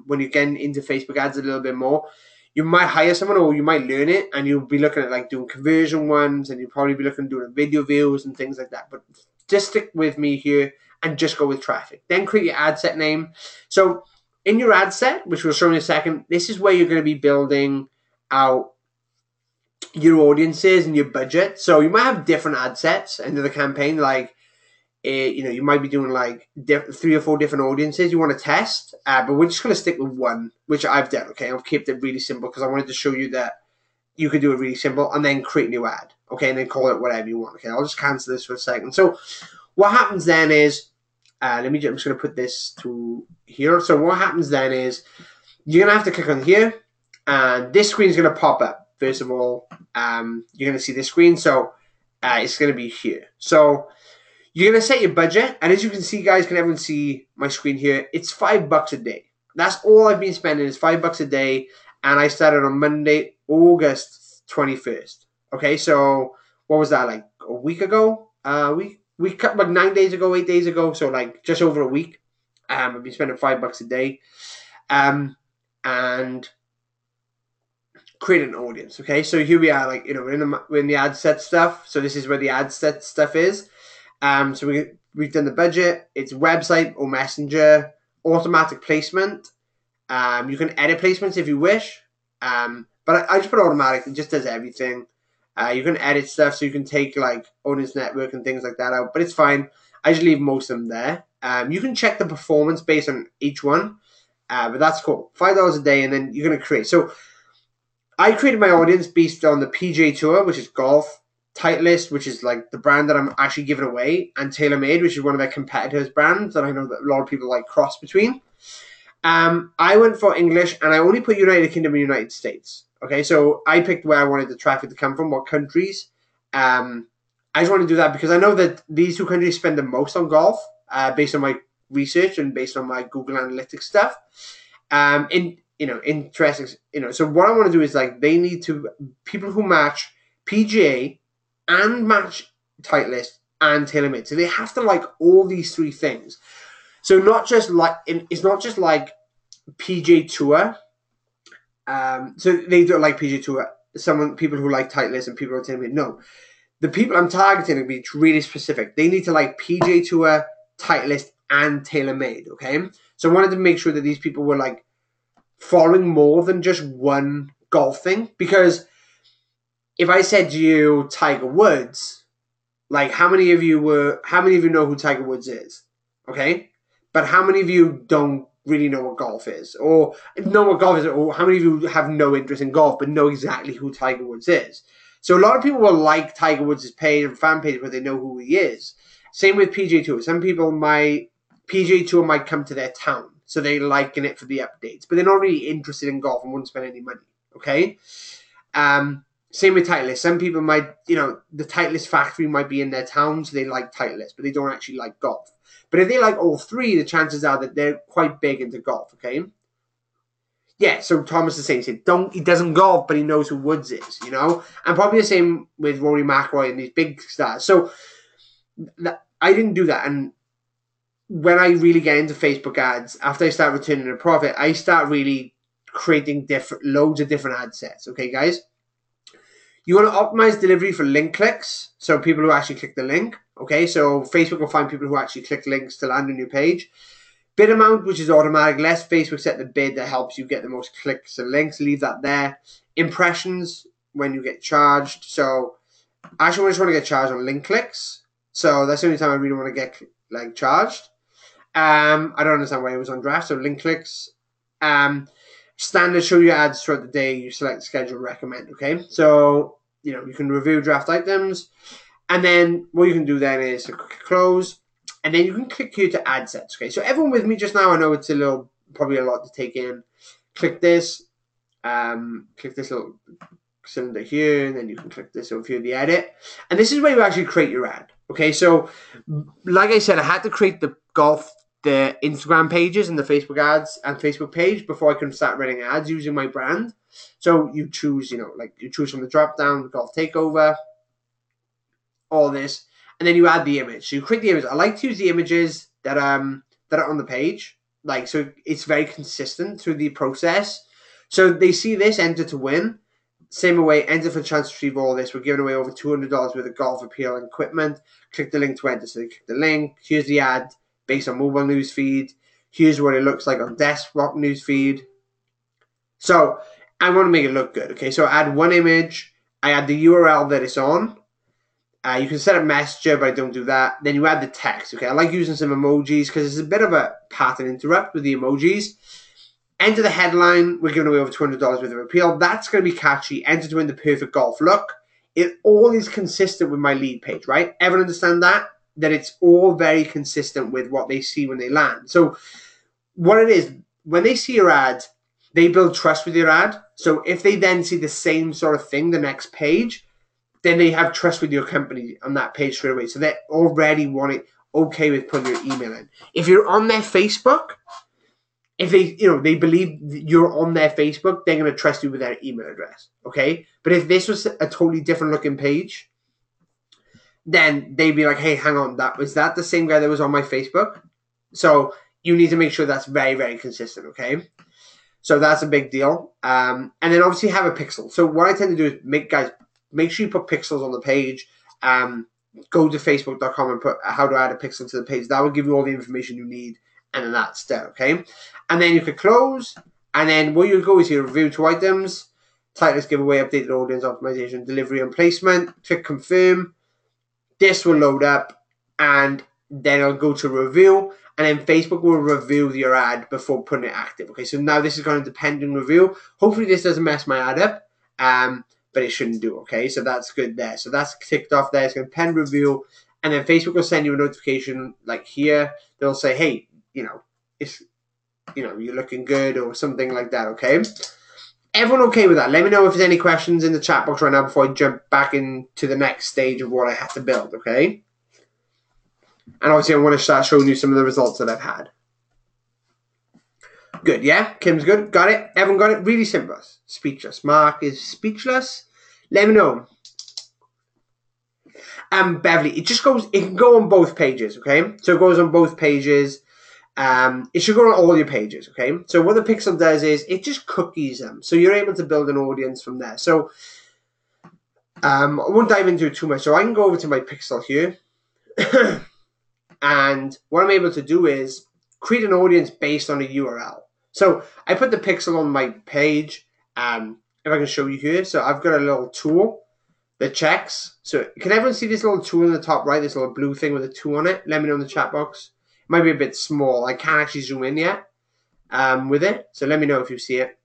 when you're getting into Facebook ads a little bit more, you might hire someone or you might learn it, and you'll be looking at like doing conversion ones, and you'll probably be looking at doing video views and things like that. But just stick with me here and just go with traffic. Then create your ad set name. So in your ad set, which we'll show in a second, this is where you're going to be building out your audiences and your budget. So you might have different ad sets into the campaign, like you might be doing like 3 or 4 different audiences you want to test, but we're just going to stick with one, which I've done. Okay, I've kept it really simple because I wanted to show you that you could do it really simple and then create a new ad. Okay, and then call it whatever you want. Okay, I'll just cancel this for a second. So what happens then is, I'm just going to put this to here. So what happens then is you're going to have to click on here, and this screen is going to pop up. First of all, you're going to see this screen. So it's going to be here. So you're going to set your budget. And as you can see, guys, can everyone see my screen here? It's $5 a day. That's all I've been spending is $5 a day. And I started on Monday, August 21st. Okay, so what was that, like a week ago? We cut like 9 days ago, 8 days ago. So like just over a week. I've been spending $5 a day. And create an audience. Okay, so here we are, like, we're in the ad set stuff. So this is where the ad set stuff is. So we've done the budget. It's website or messenger, automatic placement. You can edit placements if you wish. But I just put automatic. It just does everything. You can edit stuff, so you can take like audience network and things like that out. But it's fine. I just leave most of them there. You can check the performance based on each one. But that's cool. $5 a day, and then you're going to create. So I created my audience based on the PGA Tour, which is golf, Titleist, which is like the brand that I'm actually giving away, and TaylorMade, which is one of their competitors' brands that I know that a lot of people like cross between. I went for English, and I only put United Kingdom and United States. Okay, so I picked where I wanted the traffic to come from, what countries. I just want to do that because I know that these 2 countries spend the most on golf, based on my research and based on my Google Analytics stuff. Interesting. So what I want to do is like they need to people who match PGA and match Titleist and TaylorMade. So they have to like all these 3 things. So it's not just like PGA Tour. So they don't like PGA Tour. People who like Titleist and people who are TaylorMade. No, the people I'm targeting will be really specific. They need to like PGA Tour, Titleist, and TaylorMade. Okay, so I wanted to make sure that these people were like following more than just one golf thing, because if I said to you Tiger Woods, like how many of you know who Tiger Woods is? Okay, but how many of you don't really know what golf is, or know what golf is, or how many of you have no interest in golf but know exactly who Tiger Woods is? So a lot of people will like Tiger Woods' page and fan page where they know who he is. Same with PGA Tour. Some people PGA Tour might come to their town, so they liking it for the updates, but they're not really interested in golf and wouldn't spend any money. Okay. Same with Titleist. Some people might, the Titleist factory might be in their town, so they like Titleist, but they don't actually like golf. But if they like all 3, the chances are that they're quite big into golf. Okay. Yeah. So Thomas is saying, he doesn't golf, but he knows who Woods is. And probably the same with Rory McIlroy and these big stars. So I didn't do that, and when I really get into Facebook ads, after I start returning a profit, I start really creating loads of different ad sets. Okay, guys? You want to optimize delivery for link clicks, so people who actually click the link. Okay, so Facebook will find people who actually click links to land on your page. Bid amount, which is automatic. Less Facebook set the bid that helps you get the most clicks and links. Leave that there. Impressions, when you get charged. So actually, I just want to get charged on link clicks. So that's the only time I really want to get like charged. I don't understand why it was on draft. So link clicks. Standard, show your ads throughout the day. You select schedule, recommend. Okay, so you can review draft items, and then what you can do then is click close, and then you can click here to ad sets. Okay, so everyone with me just now? I know it's probably a lot to take in. Click this. Click this little cylinder here, and then you can click this over here, the edit, and this is where you actually create your ad. Okay, so like I said, I had to create the Instagram pages and the Facebook ads and Facebook page before I can start running ads using my brand. So you choose, you choose from the drop down, Golf Takeover, all this, and then you add the image. So you create the image. I like to use the images that are on the page. like, so it's very consistent through the process. So they see this, enter to win. Same away, enter for a chance to receive all this. We're giving away over $200 worth of golf appeal and equipment. Click the link to enter. So they click the link. Here's the ad based on mobile news feed. Here's what it looks like on desktop news feed. So I want to make it look good. Okay, so I add one image. I add the URL that it's on. You can set up Messenger, but I don't do that. Then you add the text. Okay, I like using some emojis because it's a bit of a pattern interrupt with the emojis. Enter the headline. We're giving away over $200 worth of appeal. That's going to be catchy. Enter to win the perfect golf look. It all is consistent with my lead page, right? Everyone understand that? That it's all very consistent with what they see when they land. So what it is, when they see your ad, they build trust with your ad. So if they then see the same sort of thing the next page, then they have trust with your company on that page straight away. So they already want it okay with putting your email in. If you're on their Facebook, if they believe you're on their Facebook, they're going to trust you with their email address, okay? But if this was a totally different looking page, then they'd be like, hey, hang on, was that the same guy that was on my Facebook? So you need to make sure that's very, very consistent, okay? So that's a big deal. And then obviously have a pixel. So what I tend to do is make sure you put pixels on the page. Go to facebook.com and put how to add a pixel to the page. That will give you all the information you need. And then that's done, okay? And then you could close. And then what you'll go is here, review 2 items. Title is giveaway, updated audience optimization, delivery and placement. Click confirm. This will load up. And then it'll go to review. And then Facebook will review your ad before putting it active. Okay, so now this is going to depending review. Hopefully this doesn't mess my ad up. But it shouldn't do, okay? So that's good there. So that's ticked off there. It's going to pen review. And then Facebook will send you a notification like here. They'll say, hey, you're looking good or something like that, okay? Everyone okay with that? Let me know if there's any questions in the chat box right now before I jump back into the next stage of what I have to build, okay? And obviously I want to start showing you some of the results that I've had. Good, yeah? Kim's good. Got it? Everyone got it? Really simple. Speechless. Mark is speechless. Let me know. Beverly, it can go on both pages, okay? So it goes on both pages. It should go on all your pages, okay? So what the pixel does is it just cookies them. So you're able to build an audience from there. So I won't dive into it too much. So I can go over to my pixel here. And what I'm able to do is create an audience based on a URL. So I put the pixel on my page. If I can show you here. So I've got a little tool that checks. So can everyone see this little tool in the top right? This little blue thing with a 2 on it? Let me know in the chat box. It might be a bit small. I can't actually zoom in yet with it. So let me know if you see it.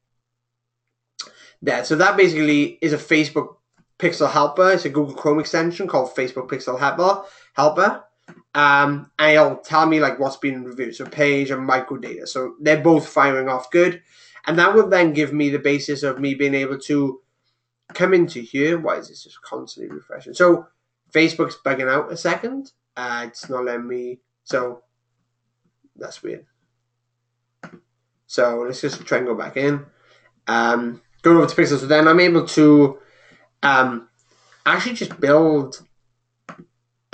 There. So that basically is a Facebook Pixel Helper. It's a Google Chrome extension called Facebook Pixel Helper. And it'll tell me like what's been reviewed. So page and microdata. So they're both firing off good. And that will then give me the basis of me being able to come into here. Why is this just constantly refreshing? So Facebook's bugging out a second. It's not letting me. So that's weird. So let's just try and go back in. Go over to Pixel. So then I'm able to actually just build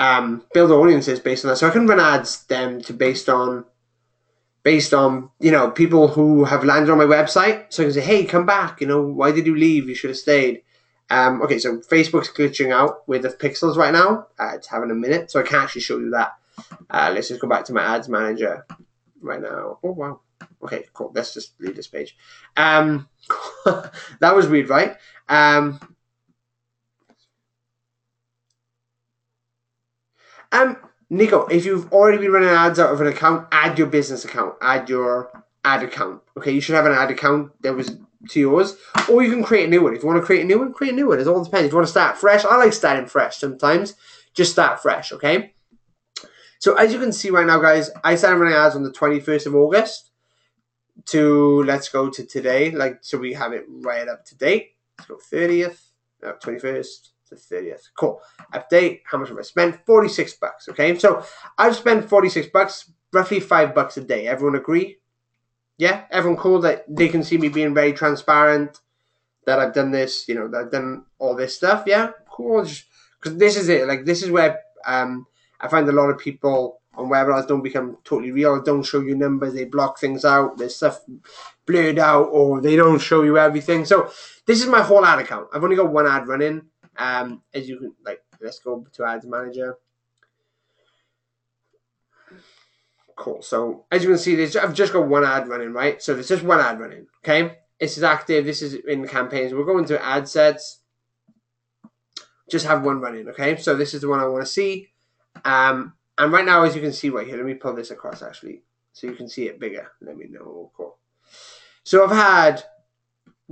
audiences based on that. So I can run ads then to based on people who have landed on my website. So I can say, hey, come back. Why did you leave? You should have stayed. Okay, so Facebook's glitching out with the pixels right now. It's having a minute, so I can't actually show you that. Let's just go back to my ads manager right now. Oh, wow. Okay, cool. Let's just leave this page. That was weird, right? Nico, if you've already been running ads out of an account, add your business account. Add your ad account. Okay, you should have an ad account that was to yours. Or you can create a new one. If you want to create a new one, create a new one. It all depends. If you want to start fresh, I like starting fresh sometimes. Just start fresh, okay? So as you can see right now, guys, I started running ads on the 21st of August let's go to today. So we have it right up to date. Let's go 21st. The 30th. Cool. Update. How much have I spent? $46. Okay. So I've spent $46, roughly $5 a day. Everyone agree? Yeah? Everyone cool that they can see me being very transparent, that I've done this, that I've done all this stuff? Yeah? Cool. Because this is it. Like, this is where I find a lot of people on webinars don't become totally real. Don't show you numbers. They block things out. There's stuff blurred out, or they don't show you everything. So this is my whole ad account. I've only got one ad running. As you can, like, let's go to Ads Manager. Cool. So as you can see, I've just got one ad running, right? So there's just one ad running. Okay. This is active. This is in campaigns. We're going to ad sets. Just have one running. Okay. So this is the one I want to see. And right now, as you can see right here, let me pull this across actually, so you can see it bigger. Let me know. Cool. So I've had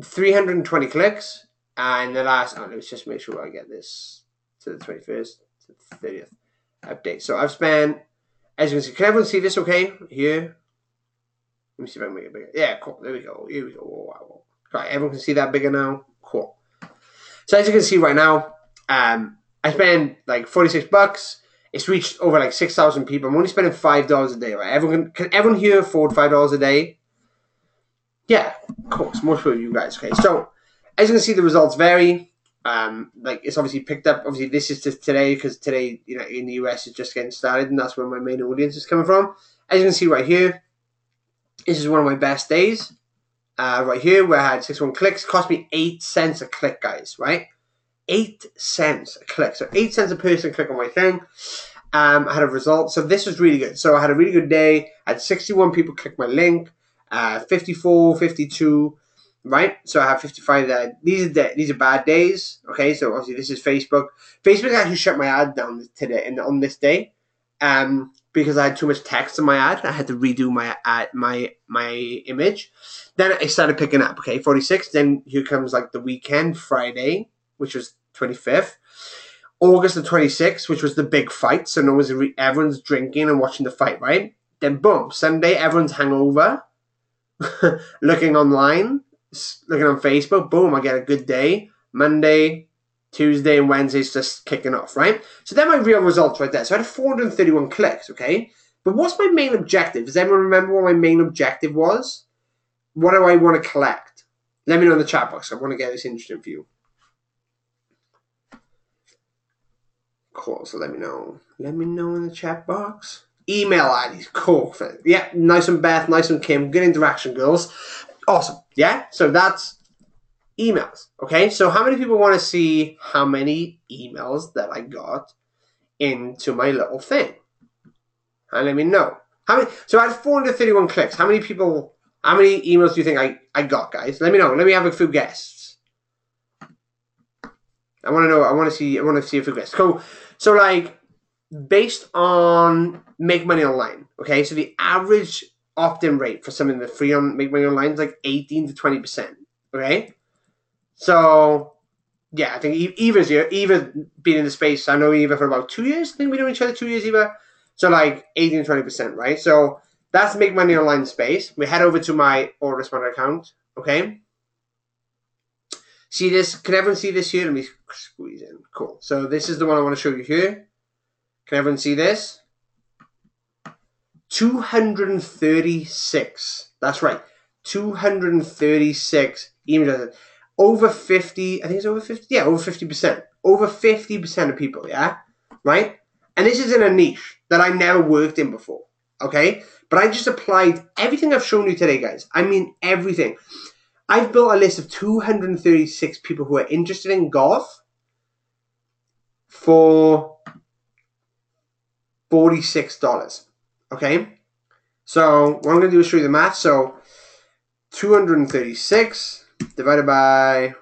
320 clicks, and the last, let's just make sure I get this to the 21st to the 30th update. So I've spent, as you can see, can everyone see this okay? Here. Let me see if I can make it bigger. Yeah, cool. There we go. Here we go. Oh, wow. Right, everyone can see that bigger now? Cool. So as you can see right now, I spend like $46. It's reached over like 6,000 people. I'm only spending $5 a day, right? Can everyone here afford $5 a day? Yeah, of course. Most of you guys. Okay, so as you can see, the results vary. Like it's obviously picked up. Obviously, this is just today because today, you know, in the US, is just getting started, and that's where my main audience is coming from. As you can see right here, this is one of my best days. Right here, where I had 61 clicks. It cost me 8 cents a click, guys. Right, 8 cents a click. So 8 cents a person click on my thing. I had a result. So this was really good. So I had a really good day. I had 61 people click my link. 54, 52, right? So I have 55 there. These are bad days. Okay, so obviously this is Facebook. Facebook actually shut my ad down today and on this day, because I had too much text in my ad. I had to redo my ad, my image. Then it started picking up. Okay, 46. Then here comes like the weekend, Friday, which was 25th. August the 26th, which was the big fight. So everyone's drinking and watching the fight, right? Then boom, Sunday, everyone's hangover. Looking online, looking on Facebook, boom, I get a good day. Monday, Tuesday, and Wednesday's just kicking off, right? So they're my real results right there. So I had 431 clicks, okay? But what's my main objective? Does anyone remember what my main objective was? What do I want to collect? Let me know in the chat box. I want to get this interesting for you. Cool, so let me know. Let me know in the chat box. Email IDs, cool. Yeah, nice and Beth, nice and Kim. Good interaction, girls. Awesome. Yeah, so that's emails. Okay, so how many people want to see how many emails that I got into my little thing? And let me know. So I had 431 clicks. How many emails do you think I got, guys? Let me know. Let me have a few guesses. I want to know. I want to see a few guesses. Cool. So like, based on Make Money Online, okay, so the average opt-in rate for something that's free on Make Money Online is like 18 to 20%, okay? So, yeah, I think Eva's been in the space. I know Eva for about 2 years. I think we know each other 2 years, Eva. So, like, 18 to 20%, right? So, that's Make Money Online space. We head over to my Autoresponder account, okay? See this? Can everyone see this here? Let me squeeze in. Cool. So, this is the one I want to show you here. Can everyone see this? 236. That's right. 236 emails. Over 50. I think it's over 50. Yeah, over 50%. Over 50% of people, yeah? Right? And this is in a niche that I never worked in before. Okay? But I just applied everything I've shown you today, guys. I mean everything. I've built a list of 236 people who are interested in golf for $46. Okay? So what I'm going to do is show you the math. So 236 divided by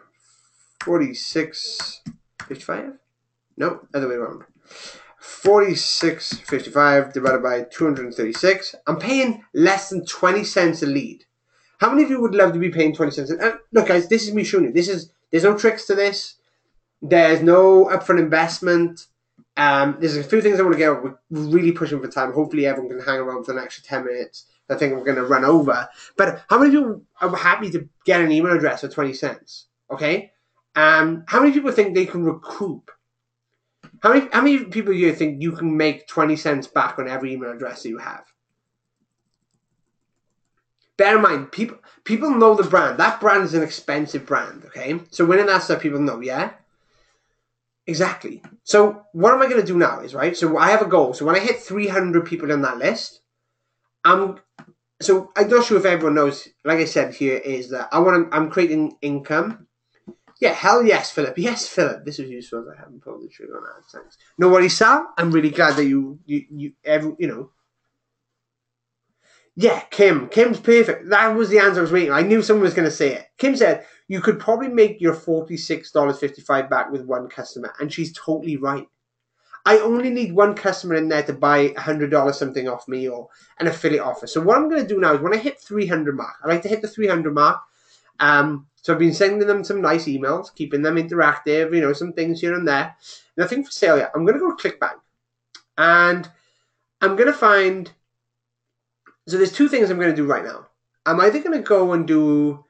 46.55? No, other way around. 46.55 divided by 236. I'm paying less than 20 cents a lead. How many of you would love to be paying 20 cents? Look, guys, this is me showing you. There's no tricks to this. There's no upfront investment. There's a few things I want to get. We're really pushing for time. Hopefully everyone can hang around for the next 10 minutes. I think we're going to run over. But how many people are happy to get an email address for 20 cents? Okay? How many people think they can recoup? How many people here think you can make 20 cents back on every email address that you have? Bear in mind, people know the brand. That brand is an expensive brand, okay? So winning that stuff, people know, yeah? Exactly. So what am I going to do now is, right, so I have a goal. So when I hit 300 people on that list, I'm not sure if everyone knows, like I said here, is that I'm creating income. Yeah, hell yes, Philip. Yes, Philip. This was useful. I haven't pulled the trigger on that. Thanks. No worries, Sal. I'm really glad that you know. Yeah, Kim. Kim's perfect. That was the answer I was waiting. I knew someone was going to say it. Kim said you could probably make your $46.55 back with one customer, and she's totally right. I only need one customer in there to buy $100 something off me or an affiliate offer. So what I'm going to do now is when I hit 300 mark, I like to hit the 300 mark. So I've been sending them some nice emails, keeping them interactive, some things here and there. Nothing for sale yet. I'm going to go to ClickBank. And I'm going to find... So there's two things I'm going to do right now. I'm either going to go and do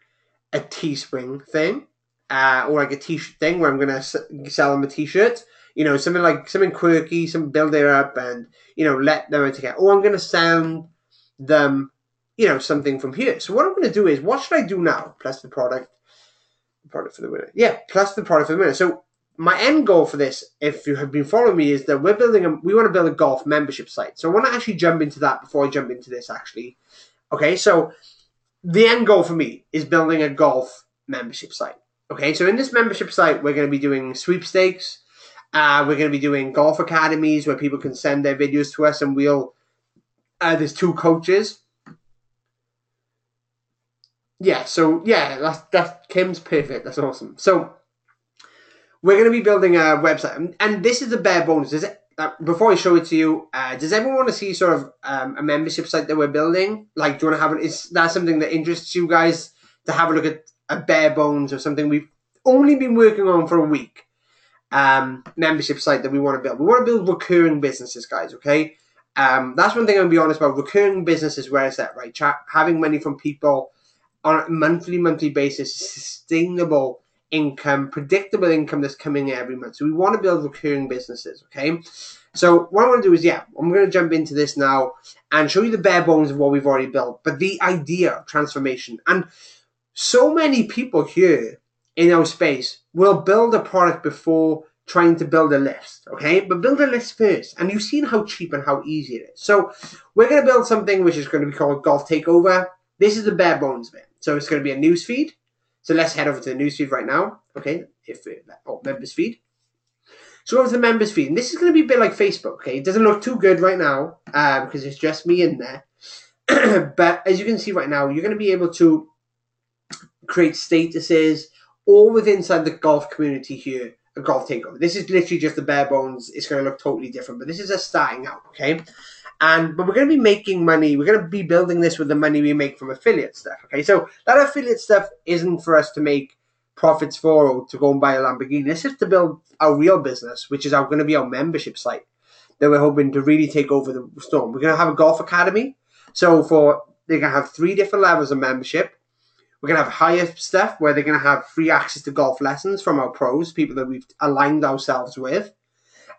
a Teespring thing, or like a t-shirt thing where I'm going to sell them a t-shirt. Something quirky, some build it up and, let them take it. Or I'm going to send them, something from here. So what I'm going to do is, what should I do now? Plus the product for the winner. Yeah, plus the product for the winner. So my end goal for this, if you have been following me, is that we want to build a golf membership site. So I want to actually jump into that before I jump into this, actually. Okay, so the end goal for me is building a golf membership site. Okay, so in this membership site, we're going to be doing sweepstakes. We're going to be doing golf academies where people can send their videos to us, and there's 2 coaches. Yeah, so yeah, that's Kim's perfect. That's awesome. So we're going to be building a website, and this is the bare bones. Before I show it to you, does everyone want to see sort of a membership site that we're building? Like, do you want to have it? Is that something that interests you guys to have a look at a bare bones of something we've only been working on for a week? Membership site that we want to build. We want to build recurring businesses, guys. Okay, that's one thing I'm gonna be honest about. Recurring businesses, where it's at, right? Having money from people on a monthly basis, sustainable income, predictable income that's coming in every month. So we want to build recurring businesses, okay? So what I want to do is, I'm going to jump into this now and show you the bare bones of what we've already built, but the idea of transformation. And so many people here in our space will build a product before trying to build a list, okay? But build a list first. And you've seen how cheap and how easy it is. So we're going to build something which is going to be called Golf Takeover. This is the bare bones bit. So it's going to be a newsfeed. So let's head over to the newsfeed right now. Okay, members feed. So over to the members feed. And this is going to be a bit like Facebook, okay? It doesn't look too good right now because it's just me in there. But as you can see right now, you're going to be able to create statuses all within inside the golf community here, a Golf Takeover. This is literally just the bare bones. It's going to look totally different, but this is just starting out, okay? But we're going to be making money. We're going to be building this with the money we make from affiliate stuff, okay? So that affiliate stuff isn't for us to make profits for or to go and buy a Lamborghini. This is to build our real business, which is going to be our membership site that we're hoping to really take over the storm. We're going to have a golf academy. So they're going to have 3 different levels of membership. We're going to have higher stuff where they're going to have free access to golf lessons from our pros, people that we've aligned ourselves with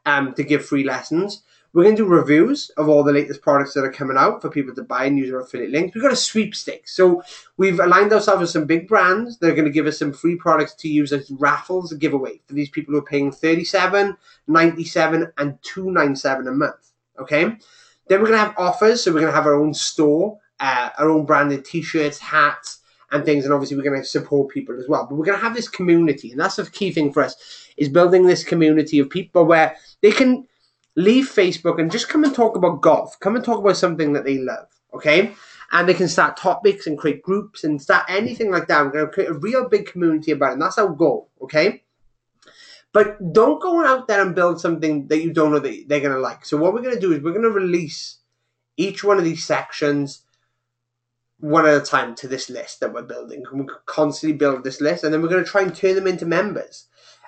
to give free lessons. We're going to do reviews of all the latest products that are coming out for people to buy and use our affiliate links. We've got a sweepstakes. So we've aligned ourselves with some big brands that are going to give us some free products to use as raffles and giveaway for these people who are paying $37, $97, and $297 a month. Okay? Then we're going to have offers. So we're going to have our own store, our own branded t-shirts, hats, and things. And obviously we're going to support people as well. But we're going to have this community. And that's the key thing for us, is building this community of people where they can leave Facebook and just come and talk about golf. Come and talk about something that they love, okay? And they can start topics and create groups and start anything like that. We're going to create a real big community about it, and that's our goal, okay? But don't go out there and build something that you don't know that they're going to like. So what we're going to do is we're going to release each one of these sections one at a time to this list that we're building. We'll constantly build this list, and then we're going to try and turn them into members.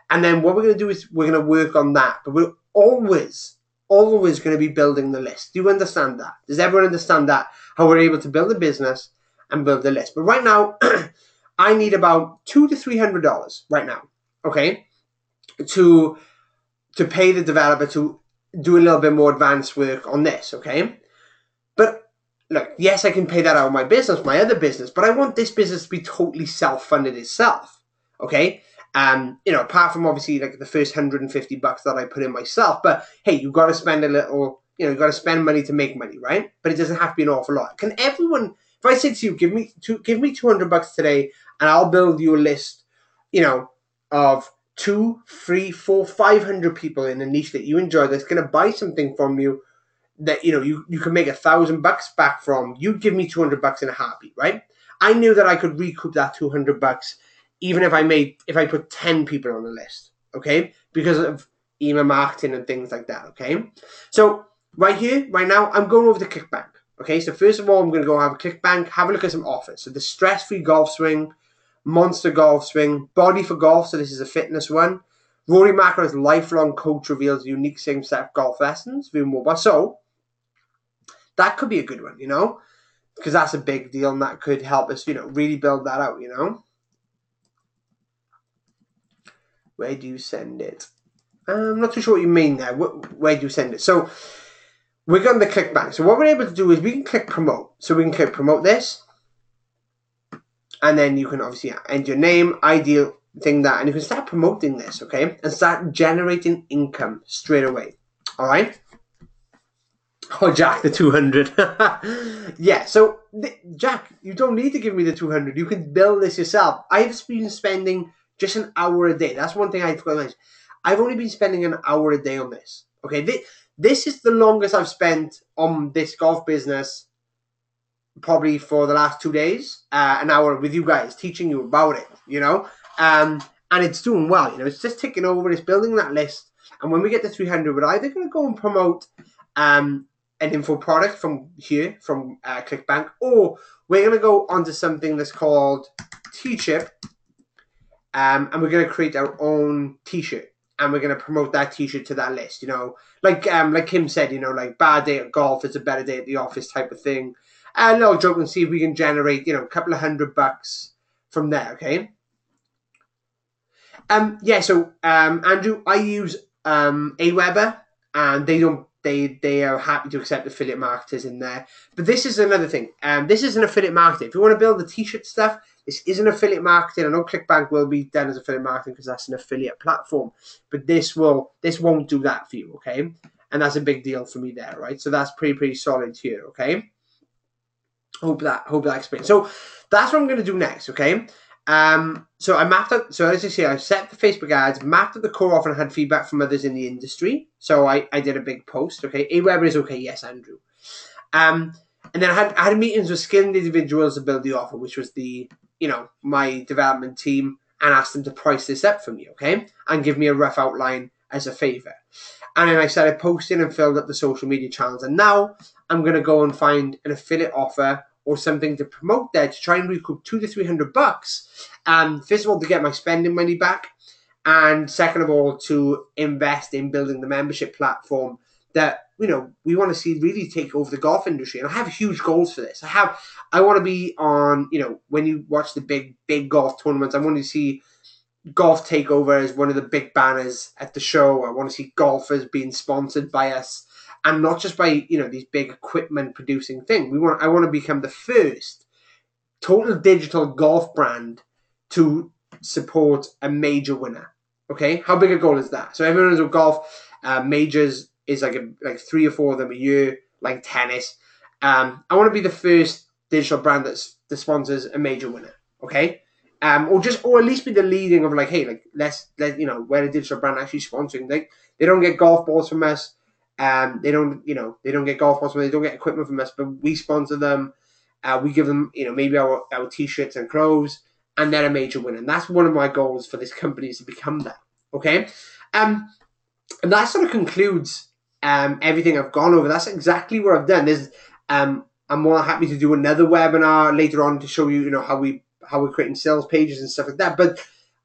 And then what we're going to do is we're going to work on that. But we're always going to be building the list. Do you understand that? Does everyone understand that? How we're able to build a business and build the list. But right now, I need about $200 to $300 right now, okay, to pay the developer to do a little bit more advanced work on this, okay? But look, yes, I can pay that out of my business, my other business, but I want this business to be totally self-funded itself, okay? Apart from obviously like the first $150 that I put in myself, but hey, you've got to spend a little, you've got to spend money to make money, right? But it doesn't have to be an awful lot. Can everyone, if I said to you, give me $200 today, and I'll build you a list, of 2, 3, 4, 500 people in a niche that you enjoy that's going to buy something from you that you can make $1,000 back from, you'd give me $200 in a heartbeat, right? I knew that I could recoup that $200 even if I put 10 people on the list, okay? Because of email marketing and things like that, okay? So right here, right now, I'm going over to ClickBank, okay? So first of all, I'm going to go have a ClickBank, have a look at some offers. So the stress-free golf swing, monster golf swing, body for golf, so this is a fitness one. Rory McIlroy's lifelong coach reveals a unique same set of golf lessons via mobile. So that could be a good one, because that's a big deal and that could help us, really build that out, Where do you send it? I'm not too sure what you mean there. Where do you send it? So we're going to ClickBank. So what we're able to do is we can click promote. So we can click promote this. And then you can obviously enter your name, ideal thing that, and you can start promoting this, okay? And start generating income straight away. All right? Oh, Jack, the 200. Yeah, so, Jack, you don't need to give me the 200. You can build this yourself. I've been spending just an hour a day. That's one thing I forgot to mention. I've only been spending an hour a day on this. Okay, this is the longest I've spent on this golf business probably for the last 2 days. An hour with you guys, teaching you about it, and it's doing well. It's just ticking over. It's building that list. And when we get to 300, we're either going to go and promote an info product from here, from ClickBank, or we're going to go onto something that's called T-Chip, and we're going to create our own T-shirt, and we're going to promote that T-shirt to that list. Like Kim said, like bad day at golf is a better day at the office type of thing. A little joke and see if we can generate, a couple of $100 from there. Okay. So Andrew, I use Aweber, and they are happy to accept affiliate marketers in there. But this is another thing. This is an affiliate marketing. If you want to build the T-shirt stuff, this is an affiliate marketing. I know ClickBank will be done as affiliate marketing because that's an affiliate platform. But this won't do that for you, okay? And that's a big deal for me there, right? So that's pretty solid here, okay? Hope that explains. So that's what I'm going to do next, okay? So I mapped out, so as you see, I set the Facebook ads, mapped out the core offer, and had feedback from others in the industry. So I did a big post, okay? Aweber is okay, yes, Andrew. And then I had meetings with skilled individuals to build the offer, which was my development team, and asked them to price this up for me, okay? And give me a rough outline as a favor. And then I started posting and filled up the social media channels. And now I'm going to go and find an affiliate offer or something to promote there to try and recoup $200 to $300. First of all, to get my spending money back, and second of all, to invest in building the membership platform that we want to see really take over the golf industry. And I have huge goals for this. I want to be on, when you watch the big golf tournaments, I want to see golf take over as one of the big banners at the show. I want to see golfers being sponsored by us. And not just by, these big equipment producing thing. I want to become the first total digital golf brand to support a major winner. Okay? How big a goal is that? So everyone knows golf majors is like 3 or 4 of them a year, like tennis. I want to be the first digital brand that sponsors a major winner. Okay? Or at least be the leading of hey, we're a digital brand actually sponsoring. They don't get golf balls from us. They don't get golf balls from us. They don't get equipment from us, but we sponsor them. We give them, maybe our T-shirts and clothes, and they're a major winner. And that's one of my goals for this company, is to become that. Okay, and that sort of concludes everything I've gone over. That's exactly what I've done. I'm more than happy to do another webinar later on to show you, how we're creating sales pages and stuff like that. But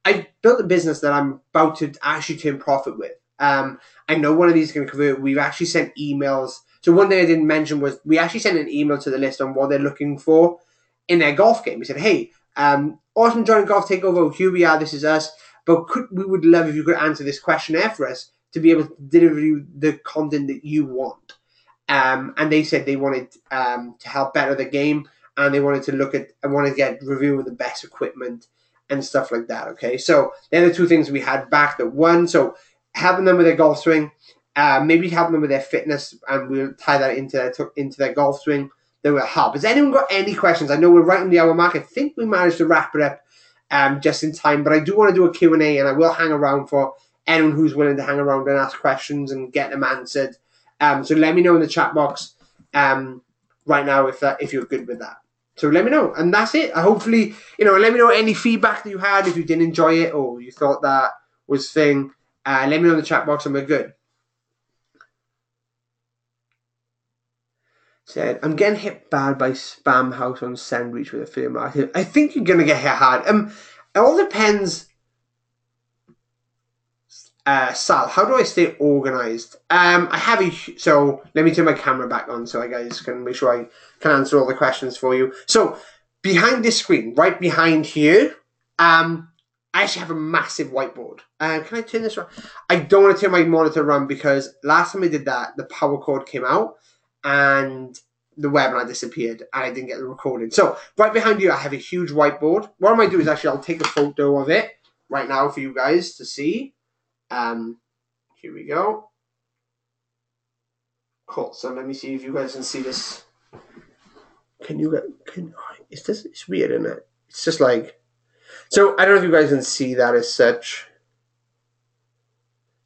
I built a business that I'm about to actually turn profit with. I know one of these is going to convert. We've actually sent emails. So one thing I didn't mention was we actually sent an email to the list on what they're looking for in their golf game. We said, hey, awesome joining Golf Takeover. Here we are. This is us. But we would love if you could answer this questionnaire for us to be able to deliver you the content that you want. And they said they wanted to help better the game, and they wanted to get review of the best equipment and stuff like that. Okay, so they're the two things we had back that one. So helping them with their golf swing, maybe helping them with their fitness, and we'll tie that into their golf swing. That will help. Has anyone got any questions? I know we're right on the hour mark. I think we managed to wrap it up just in time, but I do want to do a Q&A, and I will hang around for anyone who's willing to hang around and ask questions and get them answered. So let me know in the chat box right now if you're good with that. So let me know, and that's it. Hopefully, let me know any feedback that you had, if you didn't enjoy it or you thought that was thing. Let me know in the chat box, and we're good. Said, I'm getting hit bad by Spam House on Sandwich with a fair market. I think you're going to get hit hard. It all depends. Sal, how do I stay organized? So let me turn my camera back on so I guys can make sure I can answer all the questions for you. So behind this screen, right behind here, I actually have a massive whiteboard. Can I turn this around? I don't want to turn my monitor around because last time I did that, the power cord came out and the webinar disappeared and I didn't get the recording. So right behind you, I have a huge whiteboard. What I might do is actually I'll take a photo of it right now for you guys to see. Here we go. Cool. So let me see if you guys can see this. It's weird, isn't it? It's just like, so I don't know if you guys can see that as such.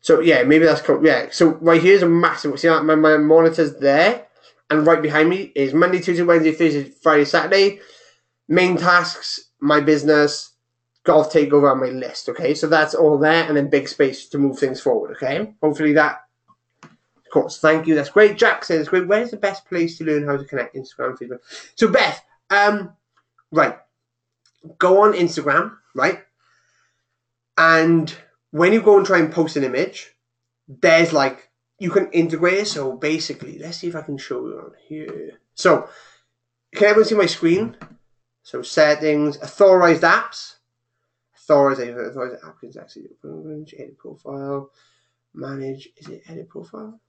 So yeah, maybe that's cool. Yeah. So right here's a massive, see my monitor's there. And right behind me is Monday, Tuesday, Wednesday, Thursday, Friday, Saturday. Main tasks, my business, golf takeover on my list. Okay, so that's all there, and then big space to move things forward. Okay, hopefully that. Of course, thank you. That's great. Jack says, "Great. Where's the best place to learn how to connect Instagram Facebook?" So Beth, right, go on Instagram, right, and when you go and try and post an image, there's like. You can integrate it. So basically, let's see if I can show you on here. So, can everyone see my screen? So settings, authorized apps. Authorized app can actually edit profile. Manage, is it edit profile?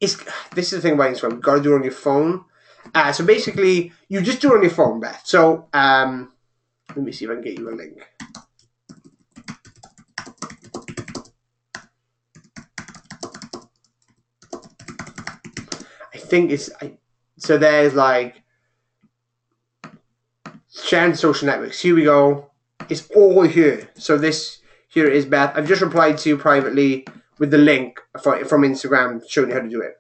This is the thing about Instagram. You've got to do it on your phone. So basically, you just do it on your phone, Beth. So, let me see if I can get you a link. Think it's so there's like sharing social networks. Here we go. It's all here. So this here is Beth. I've just replied to you privately with the link from Instagram showing you how to do it.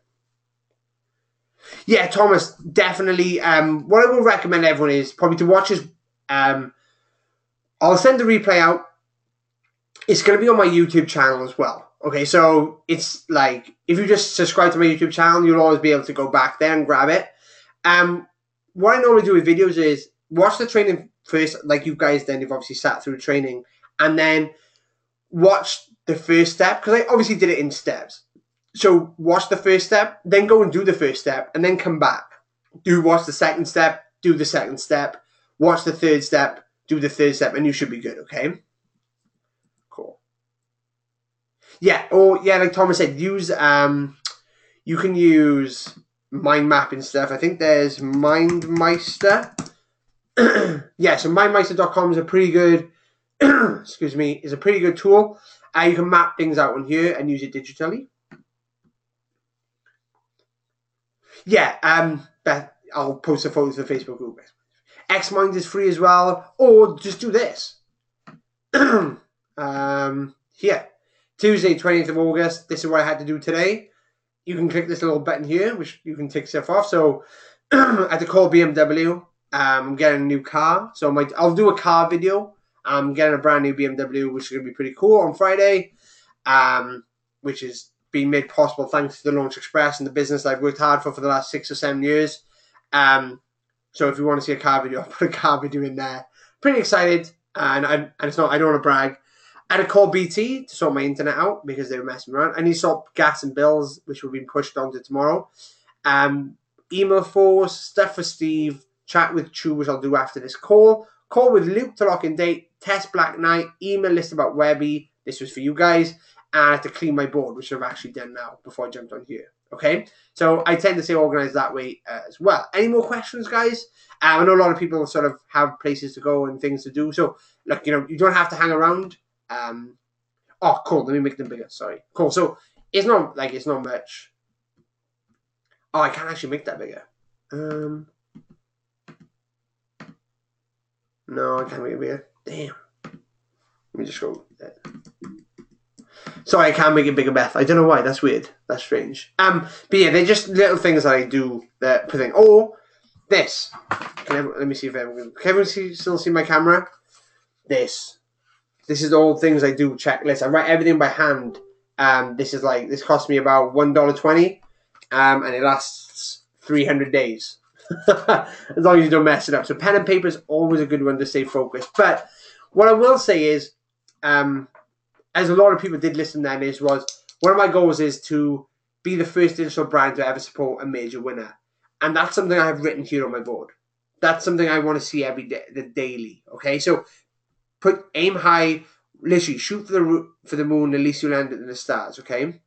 Yeah, Thomas, definitely. What I will recommend everyone is probably to watch his. I'll send the replay out. It's going to be on my YouTube channel as well. Okay, so it's like, if you just subscribe to my YouTube channel, you'll always be able to go back there and grab it. What I normally do with videos is watch the training first, like you guys then, you've obviously sat through training, and then watch the first step, because I obviously did it in steps. So watch the first step, then go and do the first step, and then come back. Watch the second step, do the second step, watch the third step, do the third step, and you should be good, okay? Yeah, or yeah, like Thomas said, use you can use mind map and stuff. I think there's MindMeister. Yeah, so mindmeister.com is a pretty good excuse me, is a pretty good tool. You can map things out on here and use it digitally. Yeah, I'll post a photo to the Facebook group. Xmind is free as well, or just do this. Here. Tuesday, 20th of August, this is what I had to do today. You can click this little button here, which you can take stuff off. So, I had to call BMW. I'm getting a new car. So, I'll do a car video. I'm getting a brand new BMW, which is going to be pretty cool on Friday, which is being made possible thanks to the Launch Express and the business I've worked hard for the last 6 or 7 years. So, if you want to see a car video, I'll put a car video in there. Pretty excited. And it's not, I don't want to brag. I had to call BT to sort my internet out because they were messing around. I need to sort gas and bills, which will be pushed on to tomorrow. Email force, stuff for Steve, chat with Chu, which I'll do after this call. Call with Luke to lock in date, test Black Knight, email list about Webby. This was for you guys. and I had to clean my board, which I've actually done now before I jumped on here. Okay, so I tend to stay organized that way as well. Any more questions, guys? I know a lot of people sort of have places to go and things to do. So, look, you know, you don't have to hang around. Oh, cool. Let me make them bigger. Sorry. Cool. So it's not much. Oh, I can't actually make that bigger. No, I can't make it bigger. Damn. Let me just go there. Sorry, I can't make it bigger, Beth. I don't know why. That's weird. That's strange. But yeah, they're just little things that I do that put in. Or this. Let me see if everyone can still see my camera. This is all things I do. Checklist. I write everything by hand. This cost me about $1.20, and it lasts 300 days. As long as you don't mess it up. So pen and paper is always a good one to stay focused. But what I will say is, as a lot of people did listen then, was one of my goals is to be the first digital brand to ever support a major winner. And that's something I have written here on my board. That's something I want to see every day, daily. Okay, so aim high, literally shoot for the moon. At least you land it in the stars. Okay.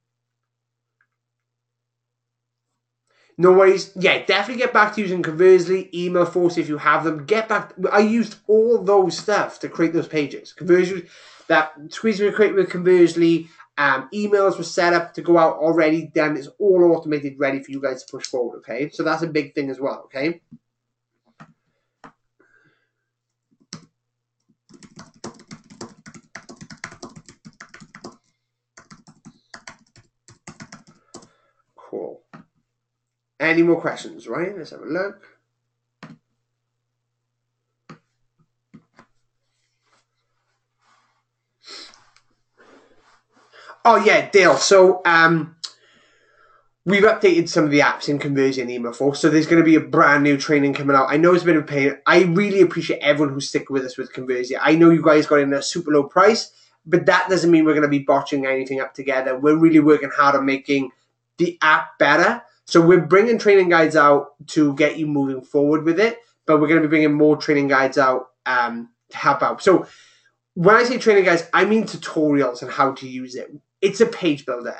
No worries. Yeah, definitely get back to using Conversely, Emailforce if you have them. Get back. I used all those stuff to create those pages. Conversely, that squeeze we created with Conversely. Emails were set up to go out already. Done. It's all automated, ready for you guys to push forward. Okay, so that's a big thing as well. Okay. Cool. Any more questions, right? Let's have a look. Oh yeah, Dale. So we've updated some of the apps in Conversely and Emailforce. So there's going to be a brand new training coming out. I know it's been a pain. I really appreciate everyone who's sticking with us with Conversely. I know you guys got in at a super low price, but that doesn't mean we're going to be botching anything up together. We're really working hard on making the app better. So we're bringing training guides out to get you moving forward with it, but we're going to be bringing more training guides out to help out. So when I say training guides, I mean tutorials on how to use it. It's a page builder.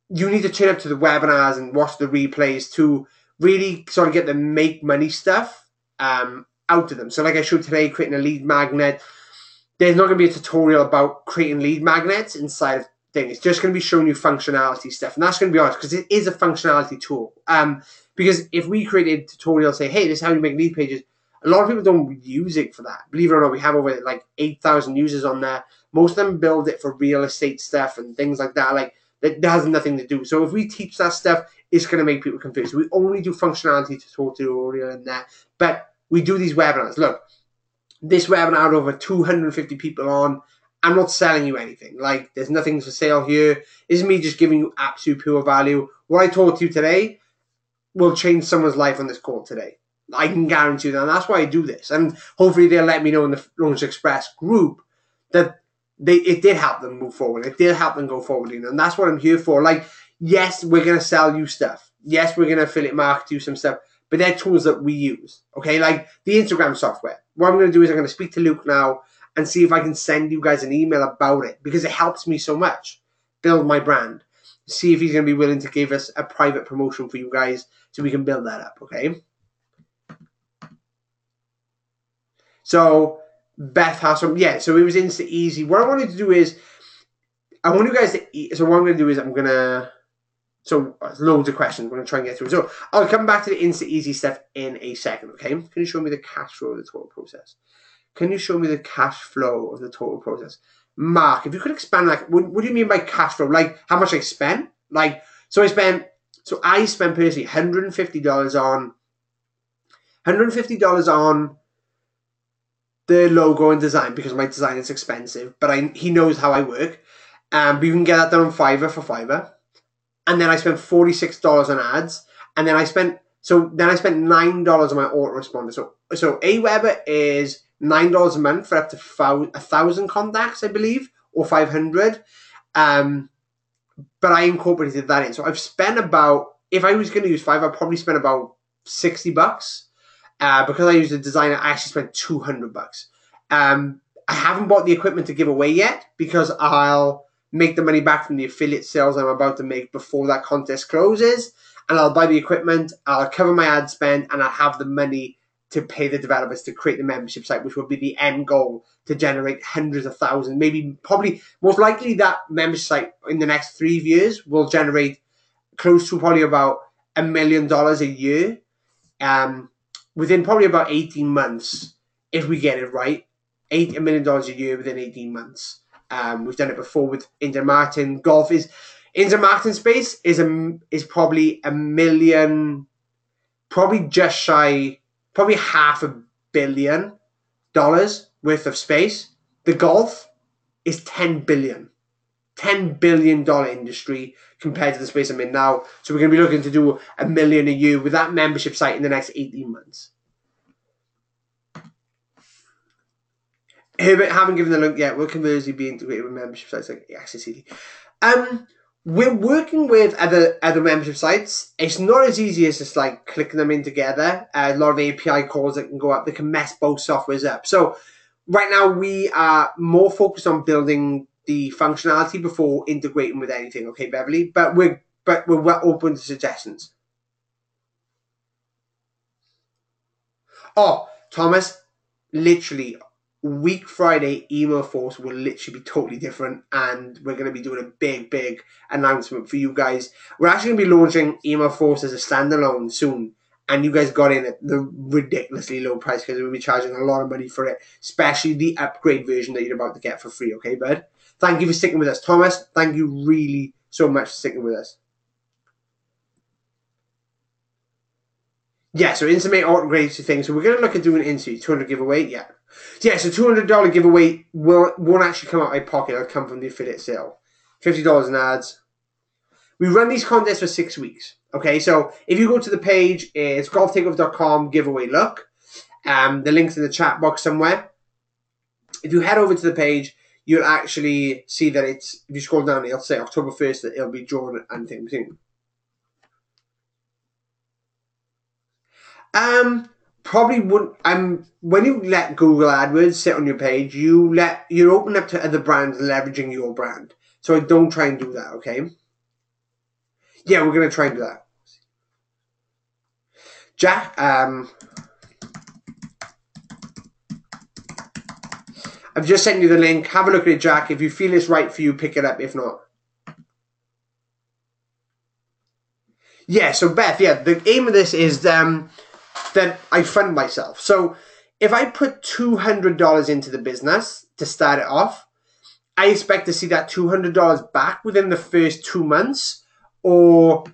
You need to turn up to the webinars and watch the replays to really sort of get the make money stuff out to them. So like I showed today, creating a lead magnet. There's not going to be a tutorial about creating lead magnets inside of thing. It's just going to be showing you functionality stuff. And that's going to be honest, because it is a functionality tool. Because if we created a tutorial, say, hey, this is how you make lead pages, a lot of people don't use it for that. Believe it or not, we have over like 8,000 users on there. Most of them build it for real estate stuff and things like that. Like, that has nothing to do. So if we teach that stuff, it's going to make people confused. We only do functionality tutorial in there. But we do these webinars. Look, this webinar had over 250 people on. I'm not selling you anything. Like, there's nothing for sale here. This is me just giving you absolute pure value. What I taught you today will change someone's life on this call today. I can guarantee you that. And that's why I do this. And hopefully they'll let me know in the Launch Express group that it did help them move forward. It did help them go forward. You know? And that's what I'm here for. Like, yes, we're going to sell you stuff. Yes, we're going to affiliate market you some stuff. But they're tools that we use. Okay, like the Instagram software. What I'm going to do is I'm going to speak to Luke now and see if I can send you guys an email about it, because it helps me so much build my brand. See if he's going to be willing to give us a private promotion for you guys so we can build that up, okay? So Beth has some, yeah, so it was Insta Easy. What I wanted to do is, I want you guys to, so what I'm going to do is I'm going to, so loads of questions we're going to try and get through. So I'll come back to the Insta Easy stuff in a second, okay? Can you show me the cash flow of the total process? Can you show me the cash flow of the total process? Mark, if you could expand, like, what do you mean by cash flow? Like, how much I spent? Like, so I spent personally $150 on the logo and design, because my design is expensive, but he knows how I work. But you can get that done on Fiverr for Fiverr. And then I spent $46 on ads. And then I spent $9 on my autoresponder. So Aweber is $9 a month for up to 1,000 contacts, I believe, or 500. But I incorporated that in. So I've spent about, if I was going to use Fiverr, I'd probably spend about $60. Because I used a designer, I actually spent $200. I haven't bought the equipment to give away yet because I'll make the money back from the affiliate sales I'm about to make before that contest closes. And I'll buy the equipment, I'll cover my ad spend, and I'll have the money to pay the developers to create the membership site, which will be the end goal, to generate hundreds of thousands, maybe, probably, most likely that membership site in the next 3 years will generate close to probably about $1 million a year, within probably about 18 months, if we get it right. $1 million a year within 18 months. We've done it before with Intermartin. Intermartin space is probably $1 million, probably just shy, probably $500 million worth of space. The golf is $10 billion. $10 billion industry compared to the space I'm in now. So we're going to be looking to do $1 million a year with that membership site in the next 18 months. Herbert, haven't given the link yet. Will Conversely be integrated with membership sites like Access-CD? We're working with other membership sites. It's not as easy as just like clicking them in together. A lot of API calls that can go up. They can mess both softwares up. So right now we are more focused on building the functionality before integrating with anything. Okay, Beverly, but we're open to suggestions. Oh, Thomas, literally. Week Friday, Email Force will literally be totally different, and we're going to be doing a big announcement for you guys. We're actually going to be launching Email Force as a standalone soon, and you guys got in at the ridiculously low price because we'll be charging a lot of money for it, especially the upgrade version that you're about to get for free. Okay, bud? Thank you for sticking with us, Thomas. Thank you really so much for sticking with us. Yeah, so Instamate autogrades the thing. So we're going to look at doing an Instamate 200 giveaway. Yeah. Yeah, so $200 giveaway won't actually come out of my pocket. It'll come from the affiliate sale. $50 in ads. We run these contests for 6 weeks. Okay, so if you go to the page, it's golftakeover.com giveaway look. The link's in the chat box somewhere. If you head over to the page, you'll actually see that it's, if you scroll down, it'll say October 1st that it'll be drawn and things. Probably wouldn't. When you let Google AdWords sit on your page, you're open up to other brands leveraging your brand. So don't try and do that, okay? Yeah, we're gonna try and do that. Jack, I've just sent you the link. Have a look at it, Jack. If you feel it's right for you, pick it up. If not, yeah. So Beth, yeah, the aim of this is that I fund myself. So if I put $200 into the business to start it off, I expect to see that $200 back within the first 2 months, or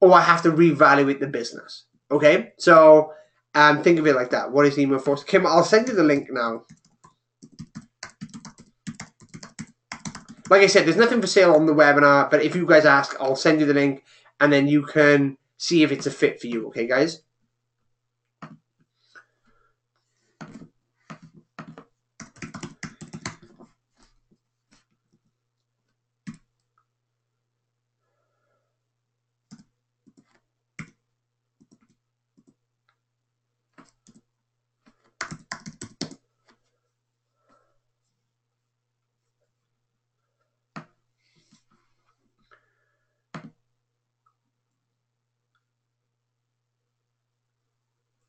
I have to reevaluate the business. Okay, so think of it like that. What is Email Force? Kim, I'll send you the link now. Like I said, there's nothing for sale on the webinar, but if you guys ask, I'll send you the link, and then you can see if it's a fit for you. Okay, guys?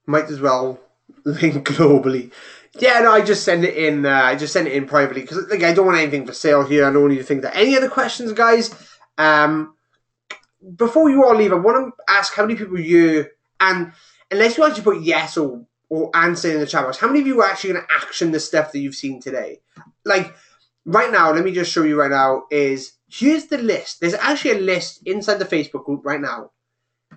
Might as well link globally. Yeah, no, I just send it in. I just send it in privately because like I don't want anything for sale here. I don't want you to think that. Any other questions, guys? Before you all leave, I want to ask how many people you, and unless you actually put yes or answer in the chat box, how many of you are actually going to action the stuff that you've seen today? Like right now, let me just show you right now. Here's the list. There's actually a list inside the Facebook group right now.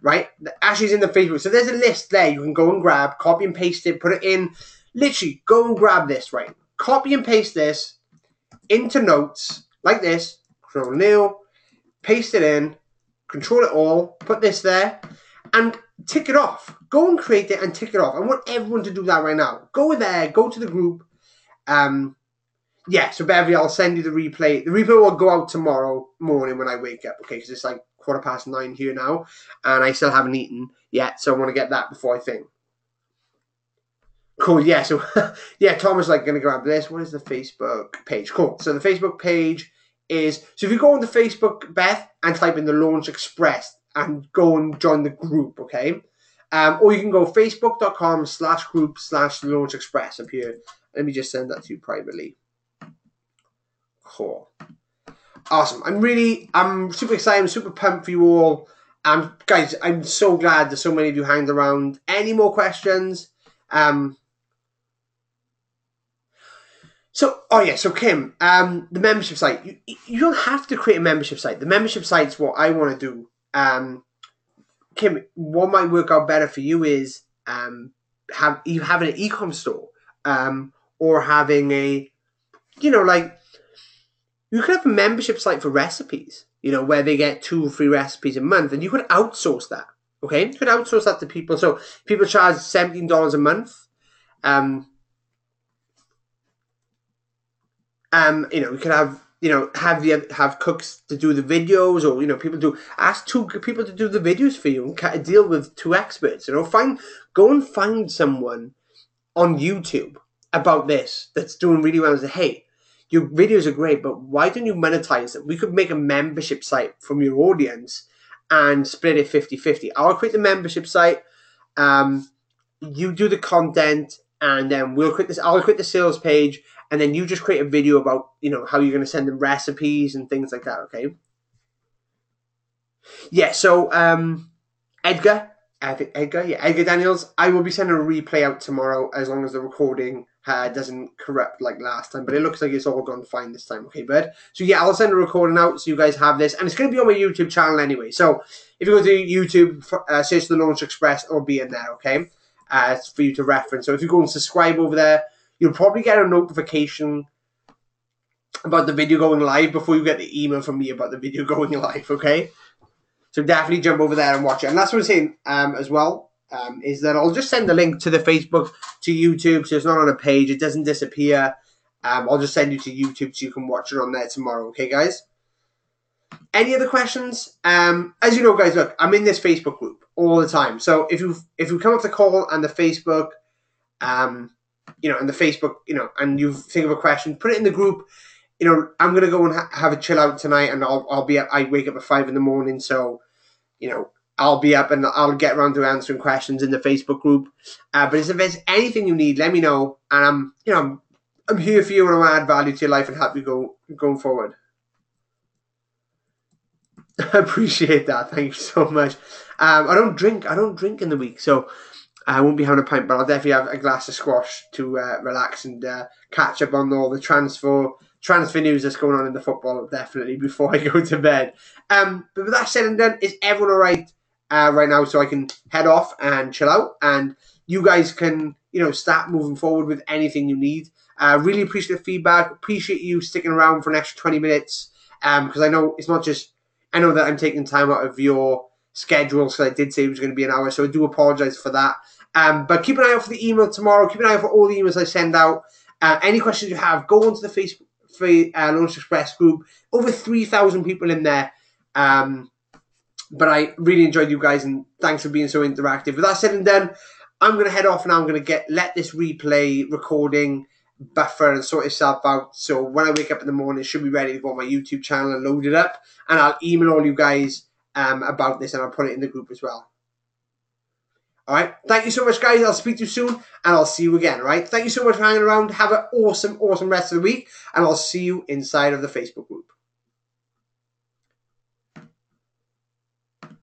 Right? Ashley's in the Facebook. So there's a list there you can go and grab, copy and paste it, put it in. Literally, go and grab this, right? Copy and paste this into notes like this. Control New, paste it in, control it all, put this there, and tick it off. Go and create it and tick it off. I want everyone to do that right now. Go there, go to the group. Yeah, so Beverly, I'll send you the replay. The replay will go out tomorrow morning when I wake up, okay? Because it's like 9:15 here now, and I still haven't eaten yet, so I want to get that before I think. Cool. Yeah. So yeah, Tom was like going to grab this. What is the Facebook page? Cool. So the Facebook page is, so if you go on the Facebook, Beth, and type in the Launch Express and go and join the group, okay? Or you can go facebook.com/group/Launch Express up here. Let me just send that to you privately. Cool. Awesome. I'm super excited. I'm super pumped for you all. Guys, I'm so glad that so many of you hanged around. Any more questions? So Kim, the membership site. You don't have to create a membership site. The membership site's what I want to do. Kim, what might work out better for you is having an e-com store, or having a, like, you could have a membership site for recipes. Where they get 2 or 3 recipes a month, and you could outsource that. Okay, you could outsource that to people. So people charge $17 a month. We could have cooks to do the videos, or ask 2 people to do the videos for you and deal with 2 experts. Go and find someone on YouTube about this that's doing really well and say, hey, your videos are great, but why don't you monetize them? We could make a membership site from your audience and split it 50-50. I'll create the membership site. You do the content, and then I'll create the sales page, and then you just create a video about, how you're going to send them recipes and things like that, okay? Yeah, so Edgar Daniels, I will be sending a replay out tomorrow as long as the recording doesn't corrupt like last time, but it looks like it's all gone fine this time, okay, bud? So yeah, I'll send a recording out so you guys have this, and it's going to be on my YouTube channel anyway, so if you go to YouTube, search the Launch Express, it'll be in there, okay? It's for you to reference. So if you go and subscribe over there, you'll probably get a notification about the video going live before you get the email from me about the video going live, okay? So definitely jump over there and watch it. And that's what I'm saying as well, is that I'll just send the link to the Facebook, to YouTube, so it's not on a page. It doesn't disappear. I'll just send you to YouTube so you can watch it on there tomorrow, okay, guys? Any other questions? As you know, guys, look, I'm in this Facebook group all the time. So if you come off the call and the Facebook, and the Facebook, and you think of a question, put it in the group. I'm gonna go and have a chill out tonight, and I'll be up. I wake up at 5 a.m, so I'll be up and I'll get around to answering questions in the Facebook group. But if there's anything you need, let me know, and I'm here for you, and I want to add value to your life and help you going forward. I appreciate that. Thank you so much. I don't drink in the week, so I won't be having a pint, but I'll definitely have a glass of squash to relax and catch up on all the transfer news that's going on in the football, definitely, before I go to bed. But with that said and done, is everyone all right right now, so I can head off and chill out, and you guys can start moving forward with anything you need. Really appreciate the feedback. Appreciate you sticking around for an extra 20 minutes, because I know it's not just, I know that I'm taking time out of your schedule, so I did say it was going to be an hour, so I do apologize for that. But keep an eye out for the email tomorrow. Keep an eye out for all the emails I send out. Any questions you have, go onto the Facebook Launch Express group. Over 3,000 people in there. But I really enjoyed you guys, and thanks for being so interactive. With that said and done, I'm going to head off, and I'm going to let this replay recording buffer and sort itself out. So when I wake up in the morning, it should be ready to go on my YouTube channel and load it up. And I'll email all you guys about this, and I'll put it in the group as well. All right. Thank you so much, guys. I'll speak to you soon, and I'll see you again. All right. Thank you so much for hanging around. Have an awesome, awesome rest of the week, and I'll see you inside of the Facebook group.